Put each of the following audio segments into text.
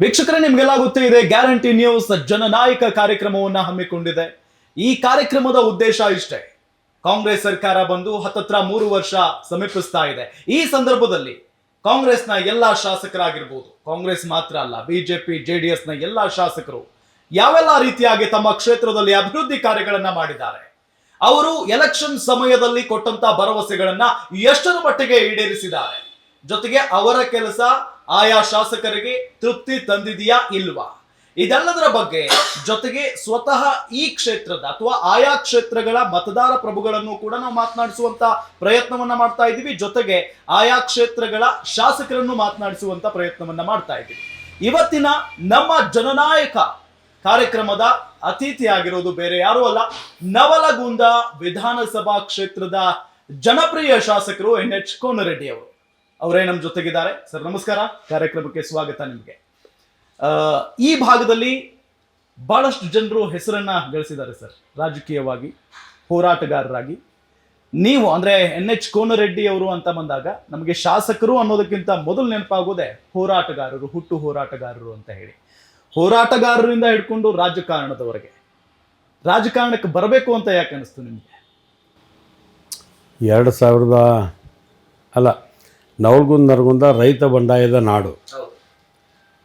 ವೀಕ್ಷಕರೇ, ನಿಮ್ಗೆಲ್ಲ ಗೊತ್ತೇ ಇದೆ, ಗ್ಯಾರಂಟಿ ನ್ಯೂಸ್ ಜನನಾಯಕ ಕಾರ್ಯಕ್ರಮವನ್ನ ಹಮ್ಮಿಕೊಂಡಿದೆ. ಈ ಕಾರ್ಯಕ್ರಮದ ಉದ್ದೇಶ ಇಷ್ಟೇ. ಕಾಂಗ್ರೆಸ್ ಸರ್ಕಾರ ಬಂದು ಹತ್ತತ್ರ 3 ವರ್ಷ ಸಮೀಪಿಸ್ತಾ ಇದೆ. ಈ ಸಂದರ್ಭದಲ್ಲಿ ಕಾಂಗ್ರೆಸ್ನ ಎಲ್ಲಾ ಶಾಸಕರಾಗಿರ್ಬೋದು, ಕಾಂಗ್ರೆಸ್ ಮಾತ್ರ ಅಲ್ಲ, ಬಿಜೆಪಿ ಜೆಡಿಎಸ್ ನ ಎಲ್ಲಾ ಶಾಸಕರು ಯಾವೆಲ್ಲ ರೀತಿಯಾಗಿ ತಮ್ಮ ಕ್ಷೇತ್ರದಲ್ಲಿ ಅಭಿವೃದ್ಧಿ ಕಾರ್ಯಗಳನ್ನ ಮಾಡಿದ್ದಾರೆ, ಅವರು ಎಲೆಕ್ಷನ್ ಸಮಯದಲ್ಲಿ ಕೊಟ್ಟಂತ ಭರವಸೆಗಳನ್ನ ಎಷ್ಟರ ಮಟ್ಟಿಗೆ ಈಡೇರಿಸಿದ್ದಾರೆ, ಜೊತೆಗೆ ಅವರ ಕೆಲಸ ಆಯಾ ಶಾಸಕರಿಗೆ ತೃಪ್ತಿ ತಂದಿದೆಯಾ ಇಲ್ವಾ, ಇದೆಲ್ಲದರ ಬಗ್ಗೆ, ಜೊತೆಗೆ ಸ್ವತಃ ಈ ಕ್ಷೇತ್ರದ ಅಥವಾ ಆಯಾ ಕ್ಷೇತ್ರಗಳ ಮತದಾರ ಪ್ರಭುಗಳನ್ನು ಕೂಡ ನಾವು ಮಾತನಾಡಿಸುವಂತ ಪ್ರಯತ್ನವನ್ನ ಮಾಡ್ತಾ ಇದ್ದೀವಿ. ಜೊತೆಗೆ ಆಯಾ ಕ್ಷೇತ್ರಗಳ ಶಾಸಕರನ್ನು ಮಾತನಾಡಿಸುವಂತ ಪ್ರಯತ್ನವನ್ನ ಮಾಡ್ತಾ ಇದ್ದೀವಿ. ಇವತ್ತಿನ ನಮ್ಮ ಜನನಾಯಕ ಕಾರ್ಯಕ್ರಮದ ಅತಿಥಿಯಾಗಿರೋದು ಬೇರೆ ಯಾರೂ ಅಲ್ಲ, ನವಲಗುಂದ ವಿಧಾನಸಭಾ ಕ್ಷೇತ್ರದ ಜನಪ್ರಿಯ ಶಾಸಕರು NH ಕೋನರೆಡ್ಡಿ ಅವರು. ಅವರೇ ನಮ್ಮ ಜೊತೆಗಿದ್ದಾರೆ. ಸರ್ ನಮಸ್ಕಾರ, ಕಾರ್ಯಕ್ರಮಕ್ಕೆ ಸ್ವಾಗತ ನಿಮಗೆ. ಈ ಭಾಗದಲ್ಲಿ ಬಹಳಷ್ಟು ಜನರು ಹೆಸರನ್ನ ಗಳಿಸಿದ್ದಾರೆ ಸರ್, ರಾಜಕೀಯವಾಗಿ, ಹೋರಾಟಗಾರರಾಗಿ. ನೀವು ಅಂದ್ರೆ NH ಕೋನರೆಡ್ಡಿ ಅವರು ಅಂತ ಬಂದಾಗ ನಮಗೆ ಶಾಸಕರು ಅನ್ನೋದಕ್ಕಿಂತ ಮೊದಲು ನೆನಪಾಗೋದೆ ಹೋರಾಟಗಾರರು, ಹುಟ್ಟು ಹೋರಾಟಗಾರರು ಅಂತ ಹೇಳಿ. ಹೋರಾಟಗಾರರಿಂದ ಹಿಡ್ಕೊಂಡು ರಾಜಕಾರಣದವರೆಗೆ, ರಾಜಕಾರಣಕ್ಕೆ ಬರಬೇಕು ಅಂತ ಯಾಕೆ ಅನಿಸ್ತು ನಿಮಗೆ? 2000 ಅಲ್ಲ, ನವಲಗುಂದ ನರಗುಂದ ರೈತ ಬಂಡಾಯದ ನಾಡು.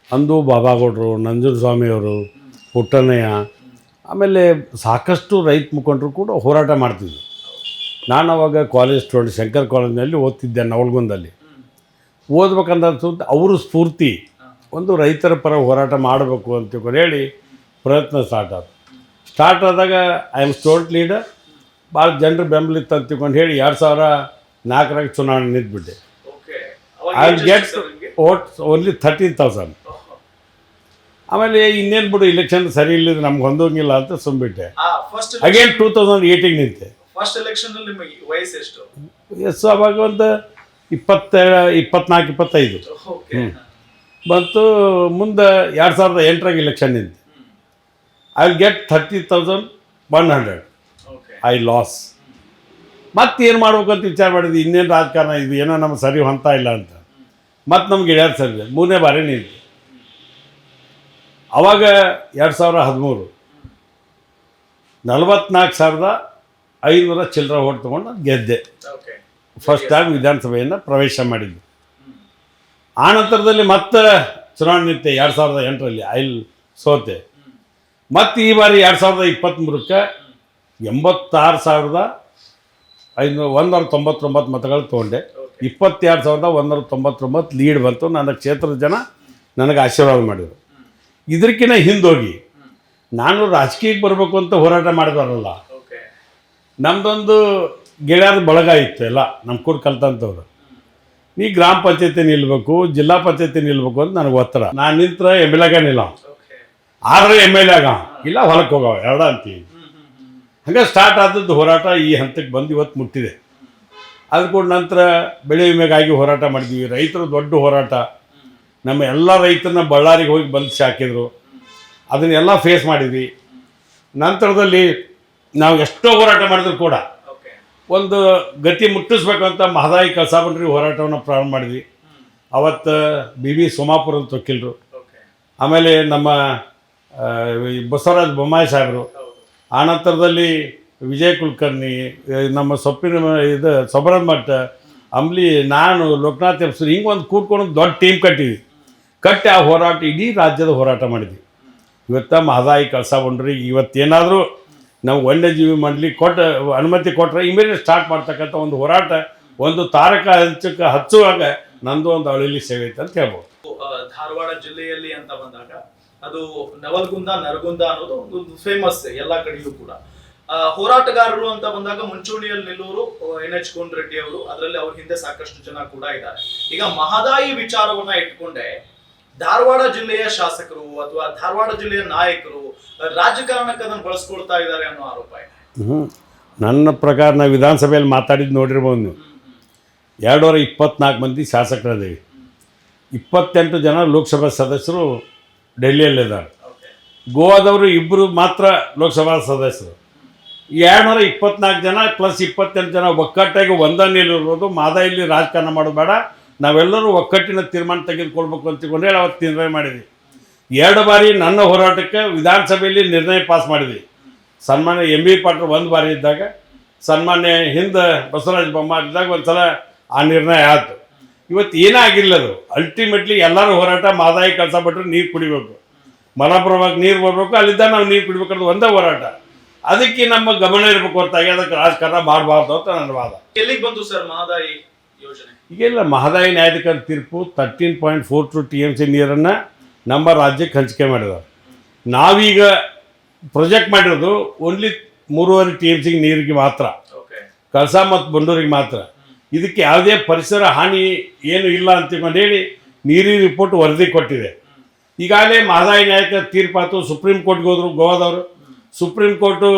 ಅಂದು ಬಾಬಾಗೌಡರು, ನಂಜನಸ್ವಾಮಿಯವರು, ಪುಟ್ಟಣ್ಣಯ್ಯ, ಆಮೇಲೆ ಸಾಕಷ್ಟು ರೈತ ಮುಖಂಡರು ಕೂಡ ಹೋರಾಟ ಮಾಡ್ತಿದ್ದರು. ನಾನು ಅವಾಗ ಕಾಲೇಜ್ ಸ್ಟೂಡೆಂಟ್, ಶಂಕರ್ ಕಾಲೇಜ್ನಲ್ಲಿ ಓದ್ತಿದ್ದೆ ನವಲಗುಂದಲ್ಲಿ. ಓದ್ಬೇಕಂತ ಅವರು ಸ್ಫೂರ್ತಿ ಒಂದು ರೈತರ ಪರ ಹೋರಾಟ ಮಾಡಬೇಕು ಅಂತ ಹೇಳಿ ಪ್ರಯತ್ನ ಸ್ಟಾರ್ಟ್ ಆದಾಗ ಐ ಆಮ್ ಸ್ಟೂಡೆಂಟ್ ಲೀಡರ್. ಭಾಳ ಜನರು ಬೆಂಬಲ ಇತ್ತು ಅಂತ ತಿಳ್ಕೊಂಡು ಹೇಳಿ 2004 ಚುನಾವಣೆ ನಿಂತ್ಬಿಟ್ಟೆ. I will get votes only 13,000. ಆಮೇಲೆ ಇನ್ನೇನು ಬಿಡು, ಇಲೆಕ್ಷನ್ ಸರಿ ಇಲ್ಲದ ನಮ್ಗೆ ಹೊಂದೋಂಗಿಲ್ಲ ಅಂತ ಸುಮ್ಬಿಟ್ಟೆ. ಅಗೇನ್ 2018 ನಿಂತೆ. ಎಸ್ ಅವಾಗ ಒಂದು 24-25 ಬಂತು. ಮುಂದೆ 2008 ಇಲೆಕ್ಷನ್ ನಿಂತೆ. I will get 30,100. I loss. ಮತ್ತೇನು ಮಾಡ್ಬೇಕಂತ ವಿಚಾರ ಮಾಡಿದ್ವಿ, ಇನ್ನೇನು ರಾಜಕಾರಣ ಇದು, ಏನೋ ನಮ್ಗೆ ಸರಿ ಹೊಂತಾ ಇಲ್ಲ ಅಂತ. ಮತ್ತು ನಮ್ಗೆ ಗೆಳೆಯರು ಸರಿ 3ನೇ ಬಾರಿ ನಿಂತು. ಅವಾಗ 2013 44,500 ಚಿಲ್ಲರೆ ಓಟ್ ತೊಗೊಂಡು ನಾನು ಗೆದ್ದೆ. ಫಸ್ಟ್ ಟೈಮ್ ವಿಧಾನಸಭೆಯನ್ನು ಪ್ರವೇಶ ಮಾಡಿದ್ದೆ. ಆ ನಂತರದಲ್ಲಿ ಮತ್ತೆ ಚುನಾವಣೆ ನಿಂತೆ 2008 ಐಲ್ ಸೋತೆ. ಮತ್ತು ಈ ಬಾರಿ 2023 86,199 ಮತಗಳು ತೊಗೊಂಡೆ. 22,199 ಲೀಡ್ ಬಂತು. ನನ್ನ ಕ್ಷೇತ್ರದ ಜನ ನನಗೆ ಆಶೀರ್ವಾದ ಮಾಡಿದರು. ಇದಕ್ಕಿಂತ ಹಿಂದೋಗಿ ನಾನು ರಾಜಕೀಯಕ್ಕೆ ಬರಬೇಕು ಅಂತ ಹೋರಾಟ ಮಾಡಿದಾರಲ್ಲ, ನಮ್ಮದೊಂದು ಗೆಳೆಯರ ಬಳಗ ಇತ್ತು ಎಲ್ಲ ನಮ್ಮ ಕೂಡ ಕಲ್ತಂಥವ್ರು. ನೀ ಗ್ರಾಮ ಪಂಚಾಯತಿ ನಿಲ್ಬೇಕು, ಜಿಲ್ಲಾ ಪಂಚಾಯತಿ ನಿಲ್ಬೇಕು ಅಂತ ನನಗೆ ಒತ್ತಡ. ನಾನು ನಿಂತರ MLA ನಿಲ್ಲ, ಆದ್ರೆ MLA ಇಲ್ಲ, ಹೊಲಕ್ಕೆ ಹೋಗವ ಎರಡ ಅಂತೀವಿ. ಹಾಗೆ ಸ್ಟಾರ್ಟ್ ಆದದ್ದು ಹೋರಾಟ ಈ ಹಂತಕ್ಕೆ ಬಂದು ಇವತ್ತು ಮುಟ್ಟಿದೆ. ಅದು ಕೂಡ ನಂತರ ಬೆಳೆ ವಿಮೆಗಾಗಿ ಹೋರಾಟ ಮಾಡಿದ್ವಿ. ರೈತರು ದೊಡ್ಡ ಹೋರಾಟ, ನಮ್ಮ ಎಲ್ಲ ರೈತರನ್ನ ಬಳ್ಳಾರಿಗೆ ಹೋಗಿ ಬಂದು ಹಾಕಿದ್ರು. ಅದನ್ನೆಲ್ಲ ಫೇಸ್ ಮಾಡಿದ್ವಿ. ನಂತರದಲ್ಲಿ ನಾವು ಎಷ್ಟೋ ಹೋರಾಟ ಮಾಡಿದ್ರು ಕೂಡ ಒಂದು ಗತಿ ಮುಟ್ಟಿಸ್ಬೇಕು ಅಂತ ಮಹದಾಯಿ ಕಳಸಾ ಬಂಡ್ರಿ ಹೋರಾಟವನ್ನು ಪ್ರಾರಂಭ ಮಾಡಿದ್ವಿ. ಅವತ್ತು BV ಸೋಮಾಪುರ ಅಂತ ವಕೀಲರು, ಆಮೇಲೆ ನಮ್ಮ ಬಸವರಾಜ ಬೊಮ್ಮಾಯಿ ಸಾಹೇಬರು, ಆನಂತರದಲ್ಲಿ ವಿಜಯ್ ಕುಲಕರ್ಣಿ, ನಮ್ಮ ಸೊಬರದ್ ಮಠ, ಅಂಬ್ಲಿ, ನಾನು, ಲೋಕನಾಥ್ ಎಬ್ಸೂರು, ಹಿಂಗೆ ಒಂದು ಕೂತ್ಕೊಂಡು ದೊಡ್ಡ ಟೀಮ್ ಕಟ್ಟಿ ಆ ಹೋರಾಟ ಇಡೀ ರಾಜ್ಯದ ಹೋರಾಟ ಮಾಡಿದ್ವಿ. ಇವತ್ತು ಮಹದಾಯಿ ಕಳಸಾ ಬಂಡ್ರಿ ಇವತ್ತೇನಾದರೂ ನಾವು ವನ್ಯಜೀವಿ ಮಂಡಳಿ ಅನುಮತಿ ಕೊಟ್ಟರೆ ಇಮಿಡಿಯೇಟ್ ಸ್ಟಾರ್ಟ್ ಮಾಡ್ತಕ್ಕಂಥ ಒಂದು ಹೋರಾಟ, ಒಂದು ತಾರಕ ಹಂಚಕ್ಕೆ ಹಚ್ಚುವಾಗ ನಂದು ಒಂದು ಅಳಿಲಿ ಸೇವೆ ಐತೆ ಅಂತ ಹೇಳ್ಬೋದು. ಧಾರವಾಡ ಜಿಲ್ಲೆಯಲ್ಲಿ ಅಂತ ಬಂದಾಗ ಅದು ನವಲಗುಂದ ನರಗುಂದ ಅನ್ನೋದು ಒಂದು ಫೇಮಸ್ ಎಲ್ಲ ಕಡೆಯೂ ಕೂಡ. ಹೋರಾಟಗಾರರು ಅಂತ ಬಂದಾಗ ಮುಂಚೂಣಿಯಲ್ಲಿ ನಿಲ್ಲುವರು NH ಕೋನರೆಡ್ಡಿ ಅವರು. ಅದರಲ್ಲಿ ಅವ್ರ ಹಿಂದೆ ಸಾಕಷ್ಟು ಜನ ಕೂಡ ಇದ್ದಾರೆ. ಈಗ ಮಹದಾಯಿ ವಿಚಾರವನ್ನ ಇಟ್ಕೊಂಡೆ ಧಾರವಾಡ ಜಿಲ್ಲೆಯ ಶಾಸಕರು ಅಥವಾ ಧಾರವಾಡ ಜಿಲ್ಲೆಯ ನಾಯಕರು ರಾಜಕಾರಣಕ್ಕೆ ಅದನ್ನು ಬಳಸ್ಕೊಳ್ತಾ ಇದ್ದಾರೆ ಅನ್ನೋ ಆರೋಪ ಇದೆ. ನನ್ನ ಪ್ರಕಾರ ನಾವು ವಿಧಾನಸಭೆಯಲ್ಲಿ ಮಾತಾಡಿದ್ದು ನೋಡಿರ್ಬೋದು ನೀವು. 224 ಮಂದಿ ಶಾಸಕರದೇವಿ, 28 ಜನ ಲೋಕಸಭಾ ಸದಸ್ಯರು ಡೆಲ್ಲಿಯಲ್ಲಿದ್ದಾರೆ. ಗೋವಾದವರು 2 ಮಾತ್ರ ಲೋಕಸಭಾ ಸದಸ್ಯರು. 224 ಜನ ಪ್ಲಸ್ 28 ಜನ ಒಕ್ಕಟ್ಟಾಗಿ ಒಂದನೇಲಿರ್ಬೋದು. ಮಹದಾಯಿಯಲ್ಲಿ ರಾಜಕಾರಣ ಮಾಡೋದು ಬೇಡ, ನಾವೆಲ್ಲರೂ ಒಕ್ಕಟ್ಟಿನ ತೀರ್ಮಾನ ತೆಗೆದುಕೊಳ್ಬೇಕು ಅಂತ ಹೇಳಿ ಅವತ್ತು ನಿರ್ಣಯ ಮಾಡಿದ್ವಿ. 2 ಬಾರಿ ನನ್ನ ಹೋರಾಟಕ್ಕೆ ವಿಧಾನಸಭೆಯಲ್ಲಿ ನಿರ್ಣಯ ಪಾಸ್ ಮಾಡಿದ್ವಿ. ಸನ್ಮಾನ್ಯ ಎಂ ಬಿ ಪಾಟೀಲ್ 1 ಬಾರಿ ಇದ್ದಾಗ, ಸನ್ಮಾನ್ಯ ಹಿಂದೆ ಬಸವರಾಜ ಬೊಮ್ಮಾಯಿ ಇದ್ದಾಗ ಒಂದು ಸಲ ಆ ನಿರ್ಣಯ ಆಯಿತು. ಇವತ್ತು ಏನಾಗಿಲ್ಲ ಅದು. ಅಲ್ಟಿಮೇಟ್ಲಿ ಎಲ್ಲರೂ ಹೋರಾಟ ಮಹದಾಯಿ ಕೆಲಸ ಬಿಟ್ಟರೆ ನೀರು ಕುಡಿಬೇಕು, ಮಲಪ್ರಭಾಕ್ಕೆ ನೀರು ಬರಬೇಕು, ಅಲ್ಲಿದ್ದ ನಾವು ನೀರು ಕುಡಿಬೇಕನ್ನೋದು ಒಂದೇ ಹೋರಾಟ. ಅದಕ್ಕೆ ನಮ್ಮ ಗಮನ ಇರಬೇಕು ಹೊರತಾಗಿ ಅದಕ್ಕೆ ರಾಜಕಾರಣ ಮಾಡಬಾರ್ದು ಅಂತ ನನ್ನ ವಾದ. ಎಲ್ಲಿಗೆ ಬಂತು ಸರ್ ಮಹದಾಯಿ ಯೋಜನೆ? ಈಗೆಲ್ಲ ಮಹದಾಯಿ ನ್ಯಾಯಾಧಿಕರಣ ತೀರ್ಪು 13.42 TMC ನೀರನ್ನು ನಮ್ಮ ರಾಜ್ಯಕ್ಕೆ ಹಂಚಿಕೆ ಮಾಡಿದ್ದಾರೆ. ನಾವೀಗ ಪ್ರೊಜೆಕ್ಟ್ ಮಾಡಿರೋದು ಓನ್ಲಿ 3.5 TMC ನೀರಿಗೆ ಮಾತ್ರ, ಕಳಸಾ ಮತ್ತು ಬಂಡೂರಿಗೆ ಮಾತ್ರ. ಇದಕ್ಕೆ ಯಾವುದೇ ಪರಿಸರ ಹಾನಿ ಏನು ಇಲ್ಲ ಅಂತಕೊಂಡು ಹೇಳಿ ನೀರಿನ ರಿಪೋರ್ಟ್ ವರದಿ ಕೊಟ್ಟಿದೆ. ಈಗಾಗಲೇ ಮಹದಾಯಿ ನ್ಯಾಯಾಧಿಕರಣ ತೀರ್ಪಾತು, ಸುಪ್ರೀಂ ಕೋರ್ಟ್ಗೆ ಹೋದರು ಗೋವಾದವರು. ಸುಪ್ರೀಂ ಕೋರ್ಟು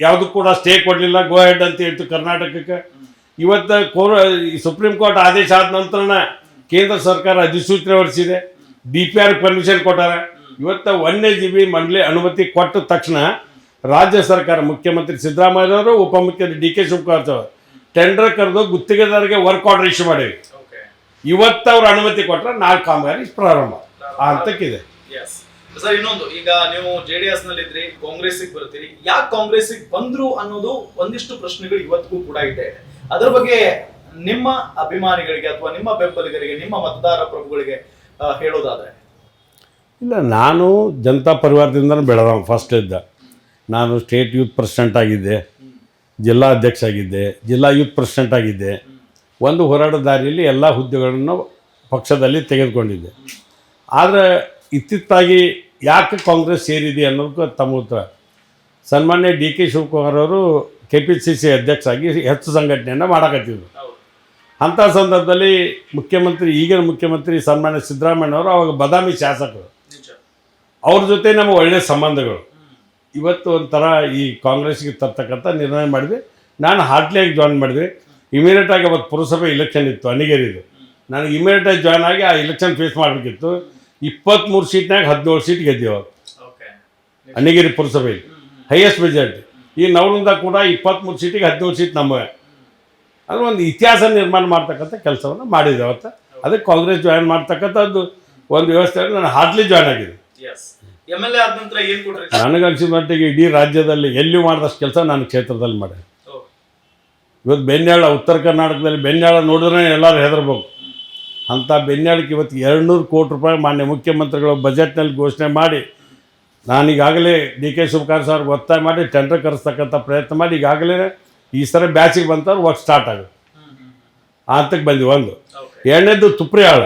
ಯಾವುದಕ್ಕೂ ಕೂಡ ಸ್ಟೇ ಕೊಡಲಿಲ್ಲ, ಗೋ ಹೆಡ್ ಅಂತ ಹೇಳ್ತು ಕರ್ನಾಟಕಕ್ಕೆ. ಇವತ್ತು ಸುಪ್ರೀಂ ಕೋರ್ಟ್ ಆದೇಶ ಆದ ನಂತರ ಕೇಂದ್ರ ಸರ್ಕಾರ ಅಧಿಸೂಚನೆ ಹೊರಡಿಸಿದೆ, DPR ಪರ್ಮಿಷನ್ ಕೊಟ್ಟಾರೆ. ಇವತ್ತು ವನ್ಯಜೀವಿ ಮಂಡಳಿ ಅನುಮತಿ ಕೊಟ್ಟ ತಕ್ಷಣ ರಾಜ್ಯ ಸರ್ಕಾರ, ಮುಖ್ಯಮಂತ್ರಿ ಸಿದ್ದರಾಮಯ್ಯವರು, ಉಪಮುಖ್ಯಮಂತ್ರಿ DK ಶಿವಕುಮಾರ್ ಅವರು ಟೆಂಡರ್ ಕರೆದು ಗುತ್ತಿಗೆದಾರರಿಗೆ ವರ್ಕ್ ಆರ್ಡರ್ ಇಶ್ಯೂ ಮಾಡಿವಿ. ಇವತ್ತು ಅವ್ರು ಅನುಮತಿ ಕೊಟ್ಟರೆ ನಾಳೆ ಕಾಮಗಾರಿ ಪ್ರಾರಂಭ ಆ ಹಂತಕ್ಕಿದೆ. ಸರ್, ಇನ್ನೊಂದು, ಈಗ ನೀವು JDS ನಲ್ಲಿ ಇದ್ರಿ, ಕಾಂಗ್ರೆಸ್ಗೆ ಬರ್ತೀರಿ, ಯಾಕೆ ಕಾಂಗ್ರೆಸ್ಗೆ ಬಂದ್ರು ಅನ್ನೋದು ಒಂದಿಷ್ಟು ಪ್ರಶ್ನೆಗಳು ಇವತ್ತಿಗೂ ಕೂಡ ಇದೆ. ಅದ್ರ ಬಗ್ಗೆ ನಿಮ್ಮ ಅಭಿಮಾನಿಗಳಿಗೆ ಅಥವಾ ನಿಮ್ಮ ಬೆಂಬಲಿಗರಿಗೆ, ನಿಮ್ಮ ಮತದಾರ ಪ್ರಭುಗಳಿಗೆ ಹೇಳೋದಾದ್ರೆ? ಇಲ್ಲ, ನಾನು ಜನತಾ ಪರಿವಾರದಿಂದ ಬೆಳೆದವ. ಫಸ್ಟ್ ಇದ್ದ ನಾನು ಸ್ಟೇಟ್ ಯೂತ್ ಪ್ರೆಸಿಡೆಂಟ್ ಆಗಿದ್ದೆ, ಜಿಲ್ಲಾ ಅಧ್ಯಕ್ಷ ಆಗಿದ್ದೆ, ಜಿಲ್ಲಾ ಯೂತ್ ಪ್ರೆಸಿಡೆಂಟ್ ಆಗಿದ್ದೆ. ಒಂದು ಹೋರಾಟ ದಾರಿಯಲ್ಲಿ ಎಲ್ಲ ಹುದ್ದೆಗಳನ್ನು ಪಕ್ಷದಲ್ಲಿ ತೆಗೆದುಕೊಂಡಿದ್ದೆ. ಆದರೆ ಇತ್ತಿತ್ತಾಗಿ ಯಾಕೆ ಕಾಂಗ್ರೆಸ್ ಸೇರಿದೆ ಅನ್ನೋದಕ್ಕೆ ತಮ್ಮ ಉತ್ತರ. ಸನ್ಮಾನ್ಯ DK ಶಿವಕುಮಾರ್ ಅವರು KPCC ಅಧ್ಯಕ್ಷ ಆಗಿ ಹೆಚ್ಚು ಸಂಘಟನೆಯನ್ನು ಮಾಡಕತ್ತಿದ್ರು. ಅಂಥ ಸಂದರ್ಭದಲ್ಲಿ ಈಗಿನ ಮುಖ್ಯಮಂತ್ರಿ ಸನ್ಮಾನ್ಯ ಸಿದ್ದರಾಮಯ್ಯನವರು ಅವಾಗ ಬದಾಮಿ ಶಾಸಕರು, ಅವ್ರ ಜೊತೆ ನಮ್ಮ ಒಳ್ಳೆಯ ಸಂಬಂಧಗಳು. ಇವತ್ತು ಒಂಥರ ಈ ಕಾಂಗ್ರೆಸ್ಗೆ ತರ್ತಕ್ಕಂಥ ನಿರ್ಣಯ ಮಾಡಿದ್ವಿ. ನಾನು ಹಾರ್ಟ್ಲಿಯಾಗಿ ಜಾಯ್ನ್ ಮಾಡಿದ್ವಿ. ಇಮಿಡಿಯೇಟಾಗಿ ಅವತ್ತು ಪುರಸಭೆ ಇಲೆಕ್ಷನ್ ಇತ್ತು, ಅಣಿಗೇರಿದು. ನನಗೆ ಇಮಿಡಿಯೇಟಾಗಿ ಜಾಯ್ನ್ ಆಗಿ ಆ ಇಲೆಕ್ಷನ್ ಫೇಸ್ ಮಾಡಬೇಕಿತ್ತು. 23 ಸೀಟ್ನಾಗ 17 ಸೀಟ್ ಗೆದ್ದೀವಿ ಅಣಿಗೇರಿ ಪುರಸಭೆಯಲ್ಲಿ, ಹೈಯೆಸ್ಟ್ ಮೆಜಾರಿಟಿ. ಈ ನವಲುಂದ ಕೂಡ 23 ಸೀಟಿಗೆ 17 ಸೀಟ್ ನಮ್ಮವೆ. ಅದು ಒಂದು ಇತಿಹಾಸ ನಿರ್ಮಾಣ ಮಾಡ್ತಕ್ಕಂಥ ಕೆಲಸವನ್ನು ಮಾಡಿದೆ ಅವತ್ತು. ಅದಕ್ಕೆ ಕಾಂಗ್ರೆಸ್ ಜಾಯ್ನ್ ಮಾಡ್ತಕ್ಕಂಥದ್ದು ಒಂದು ವ್ಯವಸ್ಥೆಯಲ್ಲಿ ನಾನು ಹಾರ್ಟ್ಲಿ ಜಾಯ್ನ್ ಆಗಿದೆ. ನನಗನ್ಸಿದ ಮಟ್ಟಿಗೆ ಇಡೀ ರಾಜ್ಯದಲ್ಲಿ ಎಲ್ಲಿ ಮಾಡಿದಷ್ಟು ಕೆಲಸ ನಾನು ಕ್ಷೇತ್ರದಲ್ಲಿ ಮಾಡಿದೆ. ಇವತ್ತು ಬೆನ್ಯಾಳ, ಉತ್ತರ ಕರ್ನಾಟಕದಲ್ಲಿ ಬೆನ್ಯಾಳ ನೋಡಿದ್ರೆ ಎಲ್ಲರೂ ಹೆದರ್ಬೇಕು. ಅಂಥ ಬೆನ್ಯಾಳಕ್ಕೆ ಇವತ್ತು 200 ಕೋಟಿ ರೂಪಾಯಿ ಮಾನ್ಯ ಮುಖ್ಯಮಂತ್ರಿಗಳು ಬಜೆಟ್ನಲ್ಲಿ ಘೋಷಣೆ ಮಾಡಿ, ನಾನೀಗಾಗಲೇ DK ಶಿವಕುಮಾರ್ ಸರ್ಗೆ ಒತ್ತಾಯ ಮಾಡಿ ಟೆಂಡರ್ ಕರೆಸ್ತಕ್ಕಂಥ ಪ್ರಯತ್ನ ಮಾಡಿ ಈಗಾಗಲೇ ಈ ಸಲ ಬ್ಯಾಚಿಗೆ ಬಂತವ್ರು ವರ್ಕ್ ಸ್ಟಾರ್ಟ್ ಆಗುತ್ತೆ. ಆ ಹಂತಕ್ಕೆ ಬಂದ್ವಿ. ಒಂದು ಎರಡನೇದು ತುಪ್ರಿಯಾಳ,